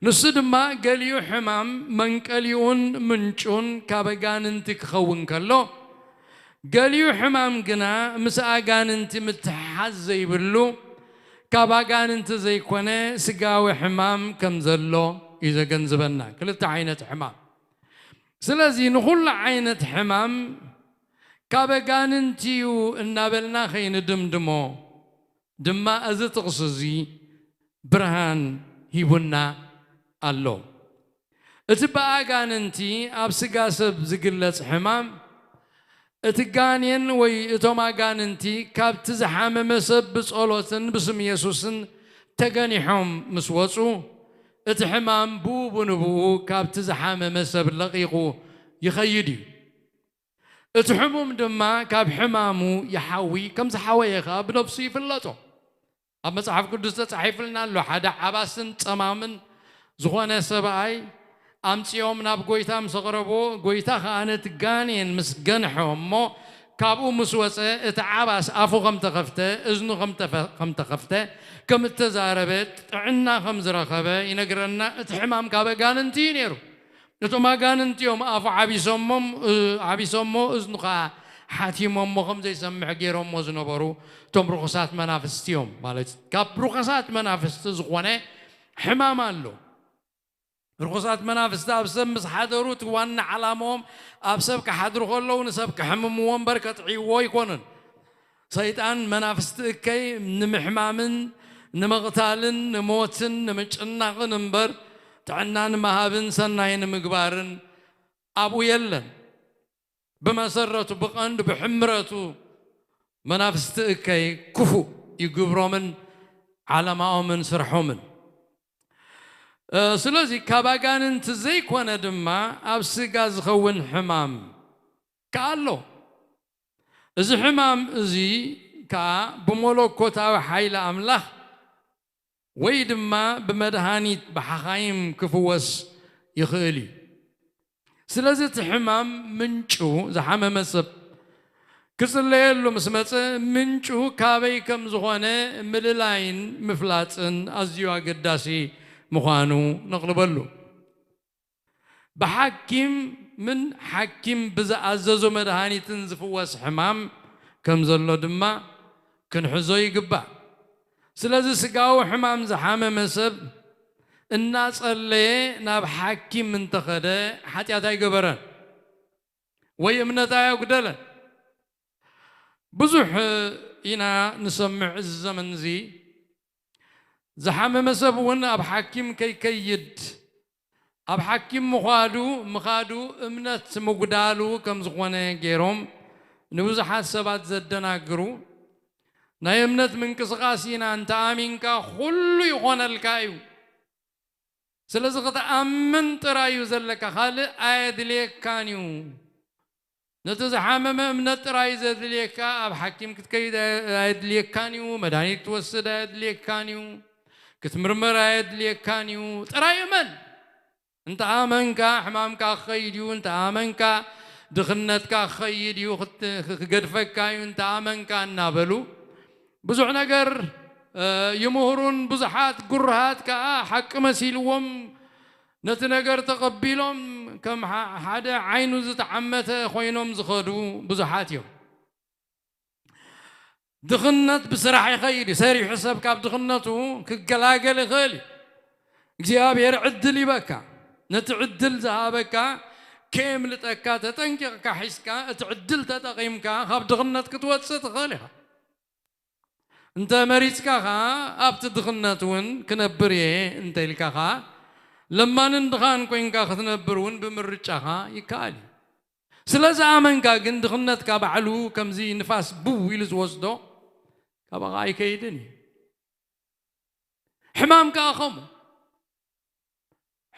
S2: نصدما قاليو حمام من قاليون منشون كابجان انت خون كله قاليو حمام جنا مساقان انت متحزي بلو كابجان انت زي كونه سقاوي حمام كم زلو إذا جنزبنا كل عينة حمام سلازي نقول عينة حمام كابجان انتيو النابلنا خين دمدمو دما أزت قصزي برهان هيبنا الله اتبقى جان انتي أبسقا سب زقلت حمام اتقانين وي اتوما جان انتي كاب تزحام مسب بسألوتن بسم يسوسن تقانيحهم مسوسو اتحمام بو بنبو كاب تزحام مسب لقيقو يخيدي اتحموم دما كاب حمامو يحاوي كم زحاوي يخا بنفسي في اللطو أما صحف قدس تصحيف لنا لو حدا عباسن تماما زخوانا سبعي أمس يوم ناب قويتا مسقربو قويتا خانت قانين مسقنحو مو كابو مسوسة اتعاباس أفو غم تخفته إذنو غم تخفته كم التزاربت عنا خمز رخبة ينقرنا اتحمام كابا قاننتي نيرو نتو ما قاننتيهم أفو عبي سمو إذنو خا حاتيمهم خمزة يسمع غيرهم وزنو برو توم رخصات منافستيهم مالت كاب رخصات منافست زخوانه حمامان له رخصات منافست أبسم مس حضروت وان علامهم أبسم كحضر خلوا ونسب كحمموهم بركة عيوه يكونن سيدان منافست كي نمحمامن نمغتالن نموتن نمجناغن نمبر تعنا نمهابن سناين مقبارن أبو يلن بمسرته بقند بحمرته منافست كي كفو يقبروا من على ما من سرحوا من سلوزي كاباقان انت زي كوانا دما أبسيقاز خون حمام كالو إذا حمام إذي كا بمولو كوتا وحايل أملاح ويدما بمدهاني بحخايم كفوس يخيلي سلازي تحمام منشو زحامة مسب كسليل لو مسمت منشو كابي كم زخانة مللاين مفلاتن أزيوا قداسي مخانو نقلبلو بحكيم من حكيم بزعززو مدهاني تنزفوس حمام كم زلو دما كن حزو يقبع سلازي سقاو حمام زحامة مسب الناس اللي ناب حكيم منتخده حتى يقبرن ويمنتا يقدلن بزح إنا نسمع الزمن زي زحمة مسبون أب حكيم كي كيد أب حكيم مخادو أمنت مقدالو كم زخوانه جيروم نوزحات سبات زدنا قرو نايمنت من كسقاسينا أنت آمينك خلو يخون الكايو سلازي أمن ترايو زلك خالق آيد ليك كانيو نتزحمم من التراي زد ليك أب حكيم كتكيد آيد ليك كانيو مداني توسد آيد ليك كانيو كتمرمر آيد ليك كانيو تراي من انت آمنك حمامك خيديو انت آمنك دخنتك خيديو قدفك انت آمنك النابلو بزح نجر يمهرون بزحات قرهات كا حق مسيلهم نتنجر تقبلهم كم حدا عينو زتعمت خوينهم زخدو بزحاتهم دخنت بسرعة خيري ساري حساب كاب دخنتو كجلاجل خالي እግዚአብሔር ዕድል ይበካ ነቲ ዕድል ዝሃበካ ከየምልጠካ ተጠንቂቕካ ሒዝካ እቲ ዕድል ተጠቒምካ ካብ ድኽነት ክትወፅእ ትኽእል ኢኻ እንተ መሪፅካ ኸ ኣብቲ ድኽነት እውን ክነብር እየ እንተኢልካ ኸ ለማንን ድኻን ኮይንካ ክትነብር እውን ብምርጫኻ ይከኣል እዩ ስለዝኣመንካ ግን ድኽነትካ ባዕሉ ከምዚ ንፋስ ቡው ኢሉ ዝወስዶ ካባኻ ኣይከይድን እዩ ሕማምካ ኸምኡ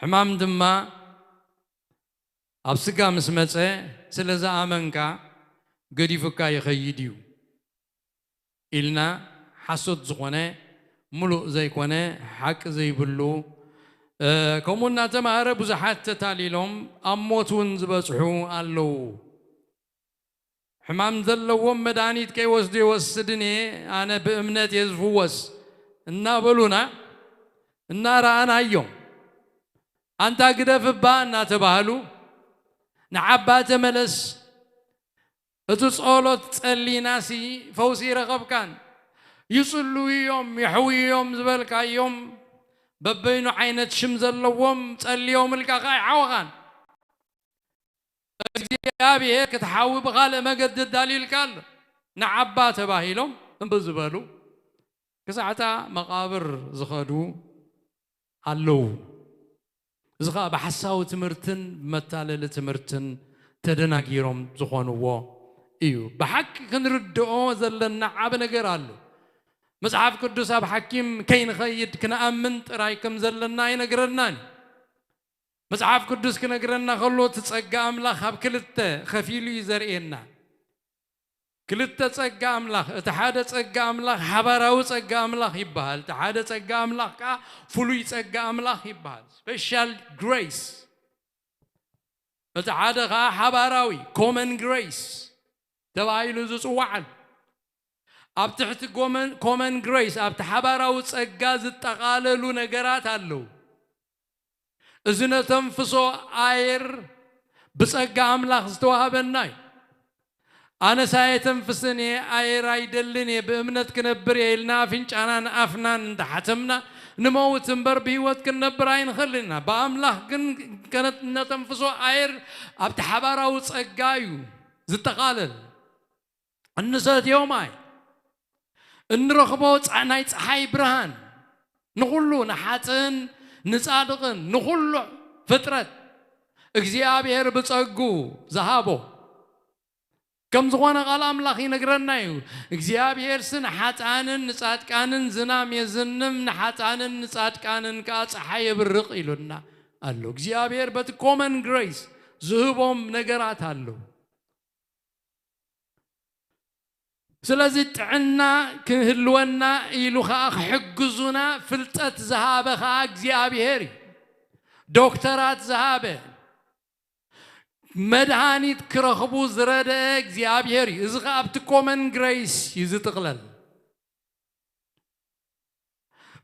S2: حمام دما أبسكا مسمسة سلزا آمنكا قدي فكا يخيديو إلنا حسد زخونة ملو زي كونه حق زي بلو كمونا تمهر بزحات تتاليلهم أموتون زبسحو اللو حمام ذلوهم مدانيت كي وسدي وسدني أنا بأمنات يزفوس النابلونا النار أنا يوم أنت قد فبان تبهلو نعبات ملس تصولت تسألي ناسي فوسي رغب كان يصلوا يوم يحوي يوم زبالك يوم ببينو عينة شمز اللوم تسألي يوم الكاقاي عوغان أبي هيك تحاوي بغالة ما قد الدليل كان نعبات تبهلهم بزبالو كساعتا مقابر زخدو اللو زخا بحساو تمرتن بمتالل تمرتن تدناغيروم زخونوا ايو بحق كنردو زلنا عاب نجر الله مصحف قدوس بحكيم كاين خيد كنامن طرايكم زلنا ينغرناني مصحف قدوس كنغرنا خلو تصقا املاح اب كلته خفيلو يزرئنا كلته تصقا املاح اتحاده تصقا املاح حبراو تصقا املاح يبحال اتحاده تصقا املاح كا فلو يتصقا املاح يبحال special grace اتحاده حبراوي common grace تبايلو زصوعن اب تحت common grace اب حبراو تصقا زتقاللو نغرات አለው اذن تنفسو اير بصقا املاح زتوهبناي أنا سايتم فسني أي رايدلني بأمنت كنبر يلنا فينشانان أفنان تحتمنا نموت نبر بيوت كنبر عين خلينا بأملاح كانت نتنفسو أير أبت حبارا وصقايو زتقالل النسات يوماي نرخبوت عنايت حي برهان نقولو نحاتن نصادقن نقولو فترة እግዚአብሔር بصقو ذهابو كم زوانا قال أملاخي نقرنا يو እግዚአብሔር سن حاتانن نصادقانن زنام يزنم نحاتانن نصادقانن كاص حي برق يلونا قالو እግዚአብሔር በት common grace ዝህቦም ነገራት አሉ ስለዚህ ጥዕና ክህልወና ኢሉኻ ክሕግዙና ፍልጠት ዝሃበኻ እግዚአብሔር ዶክተራት ዝሃበ مدهانيت كرخبو زرده እግዚአብሔር إذا أبت common grace يزتقلل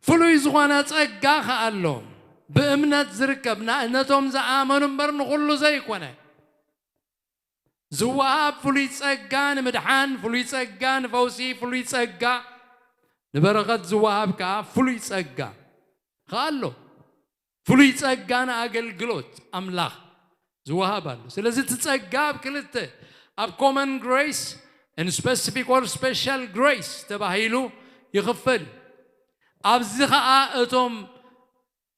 S2: فلو يزغانا تصقا خالو بأمنات زركبنا نتوم زآمنوا برن كله زي كونه زواب فلو يتصقا مدحان فلو يتصقا فوسي فلو يتصقا نبرغت زواب كا فلو يتصقا خالو فلو يتصقا أقل قلوت أملاخ زوهابال سلازي تتصقاب كلته اب common grace and specific or special grace تباهيلو يغفل ابزخا اتوم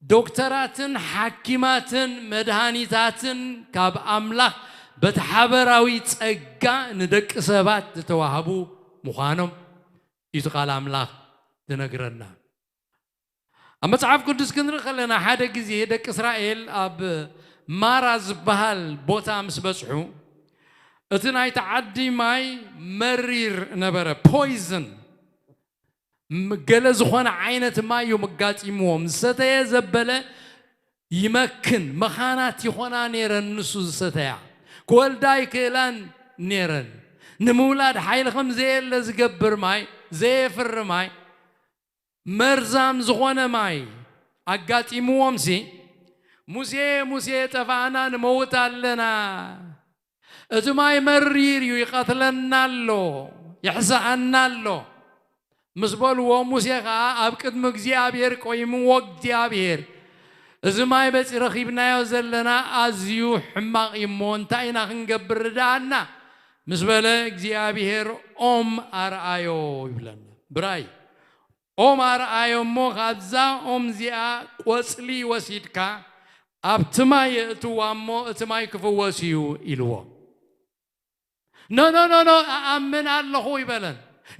S2: دكتوراتن حكيماتن مدهانيتاتن كاب املاح بتحبراوي تصقا ندق سبات تتوهبو مخانم يتقال املاح تنغرنا أما تعرف قدس كنر خلنا حدا جزء دك إسرائيل أب مارز بهال بوتا مسبسحو اتناي تعدي ماي مرير نبرة poison جلز خوان عينة ماي ومقات يموم ستة زبلة يمكن مخانات يخونا نيرن نسوز ستة كل داي كيلان نيرن نمولاد حيلهم زي اللي زقبر ماي زي فر ماي مرزام زخونا ماي أقات يموم سي موسى تفانا نموت لنا أتماي مرير يقتلنا له يحزقنا له مسبول وموسى أبكت مجزيابير قيم وجزيابير أتماي بس رخيبنا يوزلنا أزيو حماق يمون تاينا خنقبر دانا مسبول جزيابير أرآيو يبلنا براي أرآيو مو خادزا زيا قوسلي وسيدكا أبتماي توامو أتماي كفوسيو إلوه No, أمن الله يبلن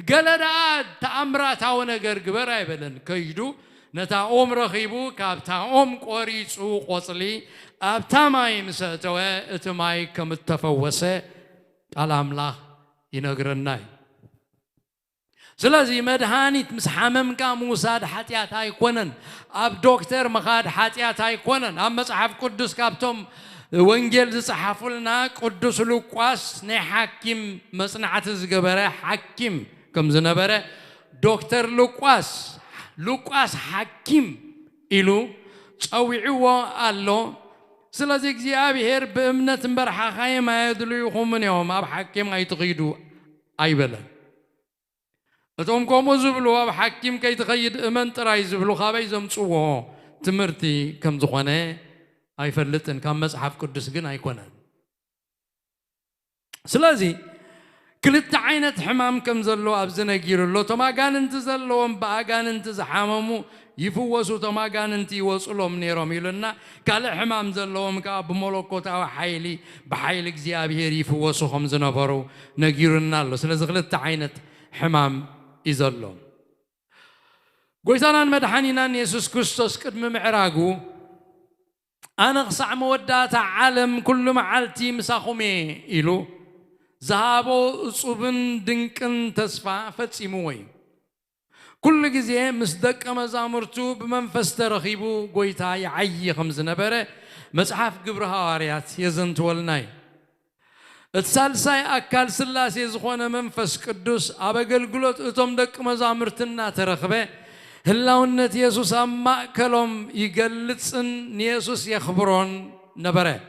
S2: قلنا تأمرات هونا قرقبر يبلن كيدو نتا رخيبو كابتا قريسو قصلي أبتا ماي مساتوا اتماي كمتفوسة على أملاح ينقرناي سلازي مدهانيت مسحمم كاموساد حتيات هاي كونن أب دكتور مخاد حتيات هاي كونن أم مصحف قدس كابتم وانجيل صحفوا لنا قدس لوقاس نحكيم مصنعة زجبرة حكيم كم زنبرة دكتور لوقاس حكيم إلو أوعوا الله سلازي እግዚአብሔር በእምነት በርሐ ما يدلو يخمن يوم أب حكيم يتغيدو أي بلد أتوم كومو زبلو أب حكيم كي تغيد أمن تراي زبلو خابي زمصوه تمرتي كم زخانة أي فلتن كم مصحف قدس جن أيقونن سلازي كلت عينة حمام كم زلوا أبزنا جيرلو تما كان انت زلوا بقى كان انت زحاممو يفوسوا تما كان انت يوصلوا من يرميلنا قال حمام زلوا مكاب ملوكوت أو حيلي بحيل እግዚአብሔር يفوسوا خمس نفرو نجيرنا له سلازي كلت عينة حمام يزلوا قويتنا مدحنينا يسوع كريستوس قدم معراقو أنا قصع مودات عالم كل معالتي مساخمي إلو ذهبوا صوبن دنكن تسفى فتسيموي كل جزء مصدق مزامرتو بمنفس ترخيبو قويتا يعي خمس نبرة مصحف قبرها واريات يزنت والناي الثالثاي أكال سلاسي زخونا منفس قدوس أبقل قلوت اتم دق مزامرتنا ترخبه هلاونت يسوس أما كلام يقلتسن يسوس يخبرون نبره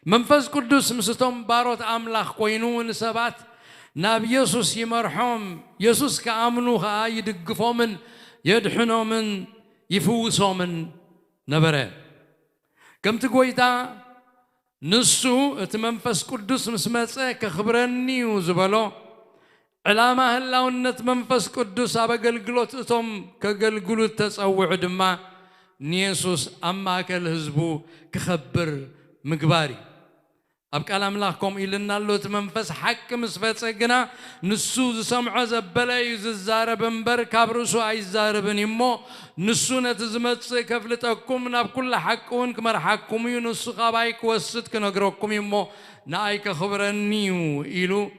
S2: منفس قدوس مستم باروت أملاخ قوينون سبات ناب يسوس يمرحوم يسوس كأمنوها يدقفو من يدحنو من يفوسو من نبره كم تقويتا نسو اتمنفس قدوس مسمسه كخبرني وزبلو علامة هلاونت منفس قدوس أبقلقلوت اتم كقلقلوت تسوع دما نيسوس أما كالهزبو كخبر مقباري أبقى الأملاكم إلنا اللوت منفس حق مسفت سجنا نسو سمع زبلا يززارب بنبر كابرسو أي زاربن يمو نسو نتزمت كفلتكم ناب كل حقون كمر حقكم ينسو قبايك وسط كنقركم يمو نايك خبرنيو إلو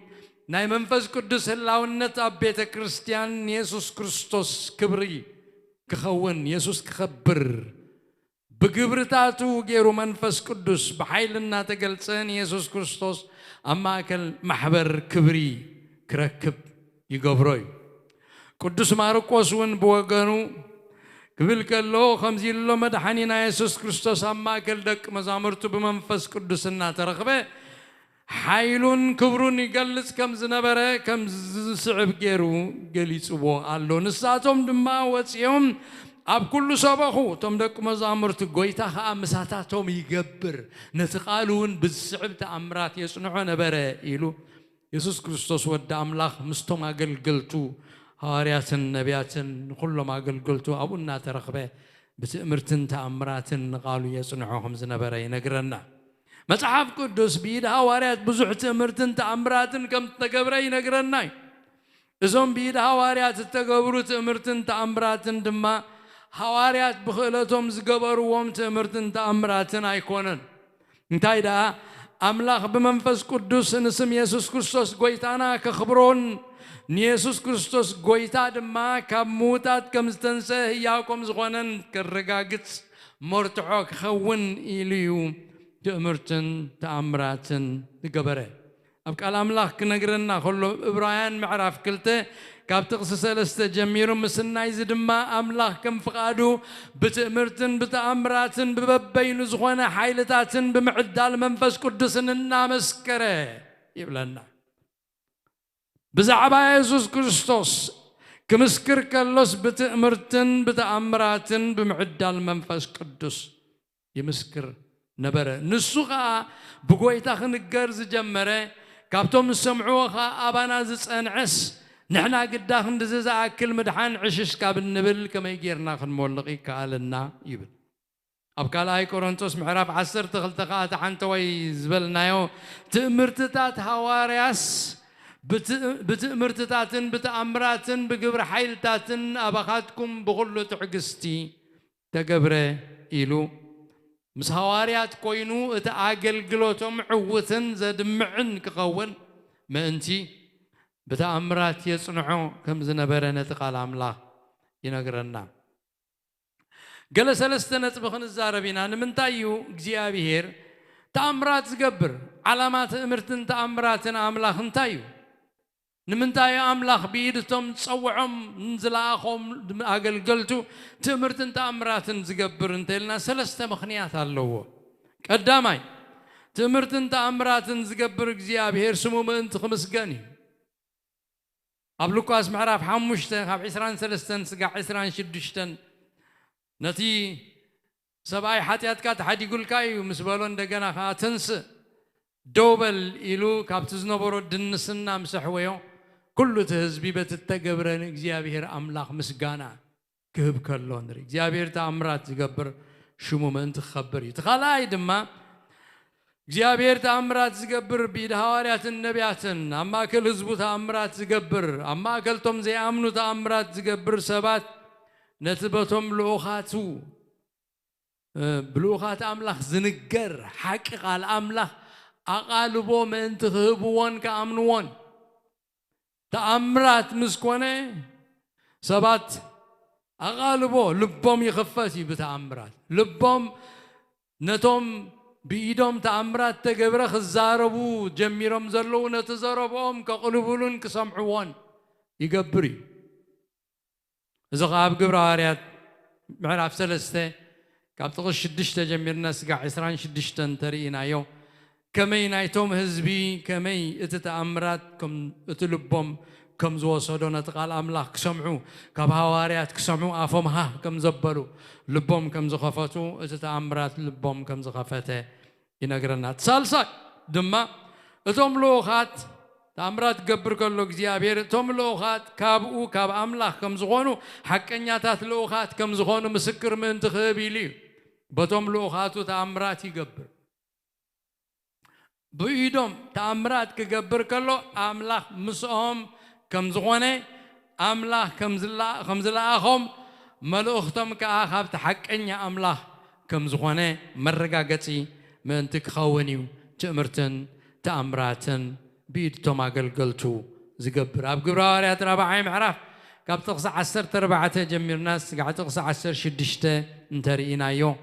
S2: ناي منفس قدس هلاونت أبيت كريستيان يسوع كريستوس كبري كخون يسوع كخبر بقبرتاتو غيرو منفس قدس بحيلنا تقلصن يسوع كريستوس أما كل محبر كبري كركب يقبروي قدس ماركوس ون بوغانو قبل كلو خمزين لو مدحنينا يسوع كريستوس أما كل دك مزامرتو بمنفس قدسنا ترخبه حيلون كبرون يقلص كم زنبره كم صعب غيرو قليصو الله نساتهم دما وصيهم أب كل سبخو تم دك مزامرت قويتها مساتاتهم يقبر نتقالون بالصعب تأمرات يصنعون نبره إلو يسوع كريستوس ود أملاخ مستم قلتو هاريات النبيات كلهم قلتو أبونا ترخبه بتأمرتن تأمرات قالوا يصنعوهم زنبره ينقرنا مصحف قدس بيد هواريات بزح تأمرتن تأمراتن كم تقبره ينقرنا إذن بيد هواريات تقبروا تأمرتن تأمراتن دما حواريات بخلتهم زقبروهم تأمرتن تأمراتن أيكونن انتاي دا أملاخ بمنفس قدوس نسم يسوس كريستوس قويتانا كخبرون نيسوس كريستوس قويتا دما كموتات كمستنسه هياكم زغونن كالرقاقت مرتعوك خون إليو تأمرتن تأمراتن تقبره أبقى الأملاخ كنقرنا خلو إبراهيم معرف كلته كابتقص سلسة جميرو مسنا يزد ما أملاخ كم فقادو بتأمرتن بتأمراتن ببين زخوانا حيلتاتن بمعدال منفس قدسن النامسكره يبلنا بزعبا يسوس كريستوس كمسكر كالوس بتأمرتن بتأمراتن بمعدال منفس قدس يمسكر نبره نسوخا بقويتا خنقرز جمره كابتوم سمعوها أبانا زس أنعس نحنا قداخ ندزا كل مدحان عشش كاب النبل كما يجيرنا خن مولقي كالنا يبل أبقى لاي كورنثوس معرف 10 تغلطقات عن توي زبلنايو تأمرتات هوارياس بتأمرتاتن بتأمراتن بقبر حيلتاتن أبخاتكم بغلو تعقستي تقبره إلو مس هواريات كوينو اتعاقل قلوتهم عوتن زاد معن كقون ما انتي بتأمرات يصنعو كم زنبرنا تقال أملاخ ينقرنا قال سلسلة بخن الزاربين أنا من تايو جزيابيهر تأمرات زقبر علامات امرتن تأمراتنا أملاخ انتايو نمنتاي أملاخ بيدتهم تصوعهم نزلاخهم أقل قلتو تأمرتن تأمراتن زقبر انتلنا سلسلة مخنيات اللو قدامي تأمرتن تأمراتن زقبر جزيابيهر سمو ما انت خمس قاني أبلوكاس معرف حموشتن خاب 23 سقع 26 نتي سبعي حتيات كات حد يقول كاي ومسبالون دقنا خاتنس دوبل إلو كابتزنا برو دنسنا مسحويو كل تهزبي بتتقبرن إجزيابير أملاخ مسقانا كهب كلون ري إجزيابير تأمرات تقبر شمو من تخبري تخلاي دما إجزيابير تأمرات تقبر بيد هواريات النبياتن أما كل هزبو تأمرات تقبر أما كلتم زي أمنو تأمرات تقبر سبات نتبتم لوخاتو بلوخات أملاخ زنقر حقيقة الأملاخ أقالبو من تخبوان كأمنوان تأمرات مسكونة سبات أقالبو لبهم يخفتي بتأمرات لبهم نتوم بيدهم تأمرات تقبر خزاربو جميرهم زلو نتزاربهم كقلبولون كسمعوان يقبري إذا غاب قبر عاريات معرف سلسته كابتغش شدشته جميرنا سقع 20 شدشتن ترينا يو كمي نايتوم هزبي كمي اتتأمرات كم اتلبهم كم زوصدون تقال أملاك كسمعوا كبهواريات كسمعوا أفهم ها كم زبلوا لبهم كم زخفتوا اتتأمرات لبهم كم زخفته ينقرنا تسالسك دما اتوم لوخات تأمرات قبر كله جزيابير توم لوخات كابو كاب أملاك كم زغونو حقنياتات لوخات كم زغونو مسكر من تخبي لي بتوم لوخاتو تأمرات يقبر بيدهم تأمرات كجبر كله أملاخ مسهم كم زغونه أملاخ كم زلاهم ملوختم كأخاب تحق إني أملاخ كم زغونه مرقا قتي من تكخونيو تأمرتن تأمراتن بيدهم أقل قلتو زقبر أبقبر واريات رابعين معرف كاب تقصى 10 جمير ناس قاعد تقصى 10 شدشته انترينا يوم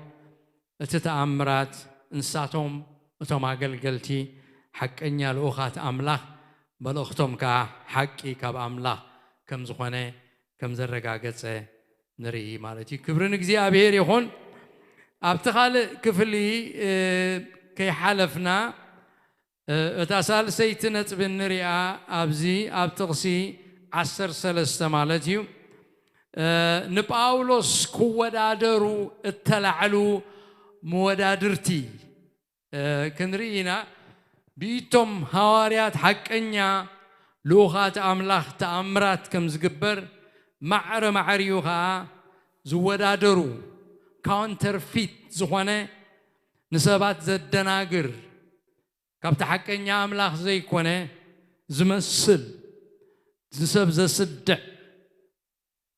S2: تتأمرات انساتهم وتما قلتي حق إني الأخات أملاخ بلوختم كا حقي كاب أملاخ كم زخانة كم زرقا قصة نري مالتي كبرنك زي أبير يخون أبتخال كفلي كي حلفنا اتسال سيتنت بالنريا أبزي أبتغسي 10 سلسة مالتي نباولوس كودادرو اتلعلو مودادرتي كنرينا بيتم هواريات حقنيا لوخات أملاخ تأمرات كم زقبر معريوها زودادرو كاونترفيت زخوانه نسبات زدناقر كابت حقنيا أملاخ زي كونه زمسل نسب زسدع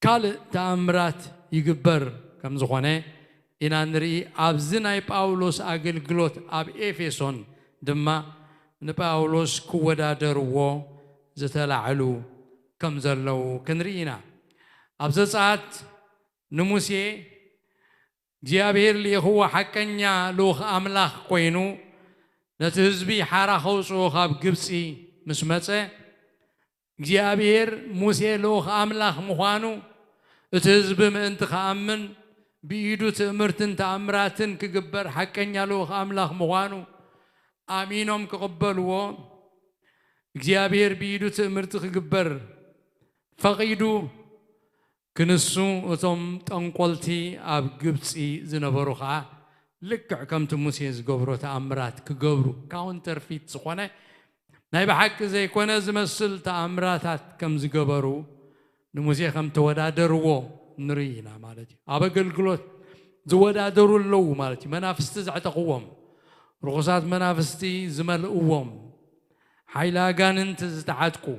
S2: كال تأمرات يجبر كم زخانة إن نري أبزنا باولوس أجلجلوت أب إفسون دما نباولوس كودا درو زتلعلو كم زلوا كنرينا أبز ساعات نموسي جابير لي هو حكنيا لوخ أملاخ قوينو نتهزبي حارة خوصو خاب قبسي مسمته جابير موسى لوخ أملاخ مخانو تهزب من انت خامن بيدو تأمرتن تأمراتن كجبر حكنيا لوخ أملاخ مخانو آمينهم كقبلوا جابير بيدو تأمرت كجبر فقيدو كنسو وتم تنقلتي أب قبسي زنبروخا لك كم تموسيز قبرو تأمرات كقبرو كاونتر فيت سخونة نايب حق زي كونه زمسل تأمراتات كم زقبرو نموسي كم تودادرو نرينا مالتي أبا قلقلوت زودادرو اللو مالتي منافست زعت قوم رخصات منافستي زمل قوم حيلا انت زتعاتكو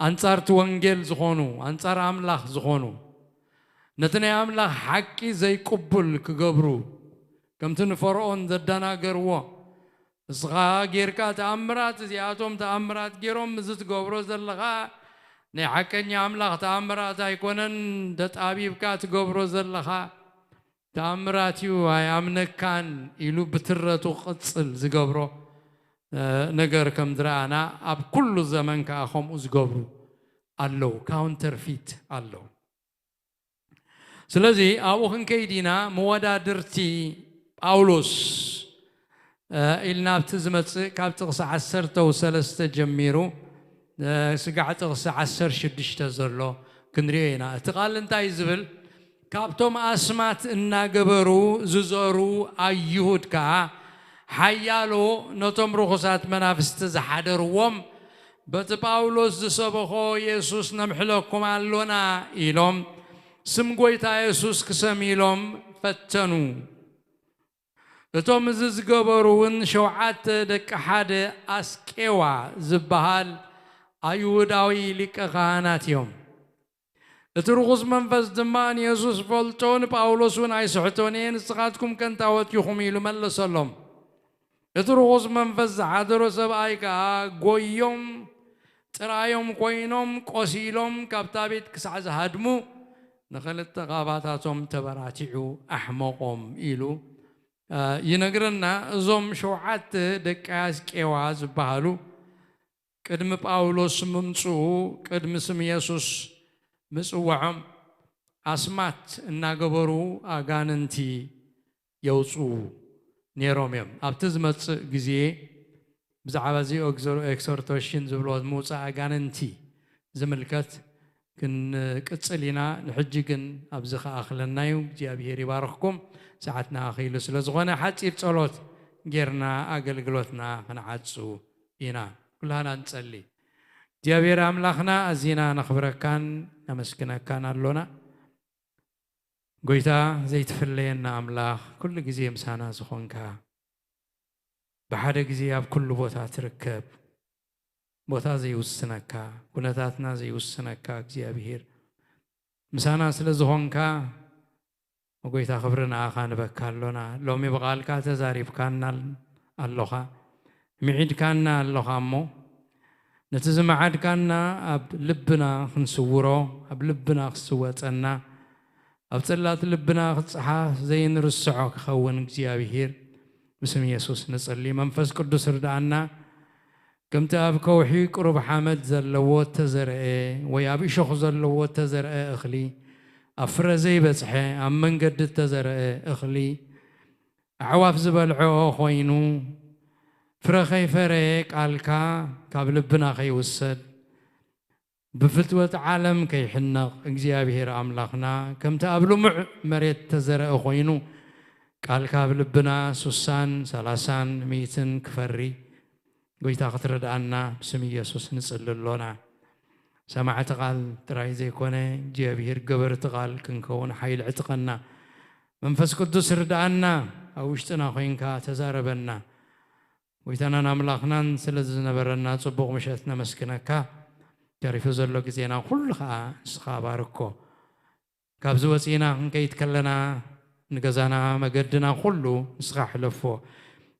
S2: أنصار توانجيل زخونو أنصار أملاخ زخونو نتني أملاخ حكي زي قبل كقبرو كم تنفرون زدنا قروا صغا غيركا تأمرات زياتهم تأمرات غيرهم زت قبرو زلغا ني حكني أملاخ تأمرات هيكونن دت أبيبكا تقبرو زلغا تأمراتيو هاي أمنكان إلو بترتو قتصل زقبرو نجار كم درانا أب كل زمان كأخم أزقبرو الله كاونتر فيت الله سلزي أوهن كيدينا مودا درتي أولوس إلنا بتزمت كابتغس عسر تو سلسة جميرو سقعت غس عسر شدش تزرلو كنرينا تقال انتاي زبل كابتوم أسمات إنا قبرو ززورو أيهود كا حيالو نتم رخصات منافست زحادروم بتباولوس زسبخو يسوس نمحلكم علونا إلهم سمقويتا يسوس كسميلهم فتنو نتم زز قبرون شوعات دك حاد أسكيوا زبهال أيوداوي لك غاناتيهم ترغز منفس دمان يسوس فلتون باولوسون أي سحتونين استغاتكم كنتاوت يخميلو ملسلهم ترغز منفس عادرو سبايكا قويوم ترايوم قوينوم قوسيلوم كابتابيت كسعز هدمو نخلت غاباتاتهم تبراتيعو أحمقهم إلو ينقرنا زوم شوعات دكاز كيواز بهالو قدم باولوس ممصو قدم سم يسوس مسوعهم أسمات الناقبرو أغاننتي يوصو نيروميم أبتزمت جزية بزعبة زي أكسورتوشين زبلوز موسى أغاننتي زملكت كن كتسلينا نحجيكن أبزخ أخلنا يوم جابيه يبارككم ساعتنا أخي لسلزغونا حتى يتصلوت غيرنا أقلقلوتنا نعدسو إنا كلها نتسلي جابير أملاخنا أزينا نخبرك كان نمسكنا كان اللونا قويتا زي تفلينا أملاخ كل جزية مسانا زخونكا بحدا جزية بكل بوتا تركب بوتا زي وسنكا كنتاتنا زي وسنكا جزية بهير مسانا سلزخونكا وقويتا خبرنا آخان بكالونا لو مبغالكا تزاريب كاننا اللوخا معيد كاننا اللوخا مو نتزمع عاد كاننا أب لبنا خنسورو أب لبنا خسواتنا أب تلات لبنا خصحا زي نرسعو كخون جزيا بهير بسم يسوس نصلي منفس قدس ردعنا كم تاب كوحي قرب حمد زلوات تزرعي ويابي شخ زلوات تزرعي أخلي أفرزي بصحي أم من قد تزرعي أخلي عواف زبلعو خوينو فرخي فريق عالكا قبل بنا خي وسد بفتوة عالم كي حنق اجزيابير أملاخنا كم تقابلوا مع مريت تزرع خوينو قال قبل بنا سوسان سلاسان ميتن كفري قويتا خطرد عنا بسم يسوس نصل اللونا سمعت قال تراي زي كونه جيابير قبر تقال كنكون حيل عتقنا منفس قدس رد عنا أوشتنا خوينكا تزاربنا ويتانا نملاخنا سلزنا برنا صبغ مشاتنا مسكنكا تعرفوا زلو كزينا كلها سخاباركو كابزو وسينا كيت كلنا نجزانا مجدنا كله نسخح لفو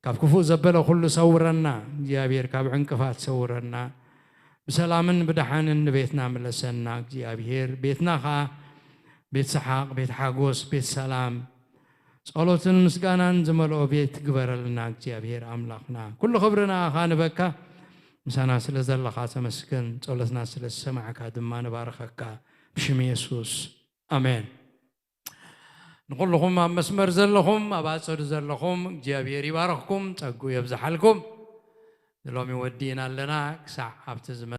S2: كاب كفو زبله كله صورنا جابير كاب عنكفات صورنا بسلامن بدحان بيتنا ملسنا جابير بيتنا خا بيت سحاق بيت حاجوس بيت سلام صلوتن مسكانان زملو بيت جبرلنا جابير أملاقنا كل خبرنا خان بكا مسانا سلزل خاصة مسكن صلتنا سلسمع كادما نباركك بشم يسوع آمين نقول لكم مسمر زلكم أباصر زلكم جابير يبارككم تقو يبزح لكم دلوم يودينا لنا ساعة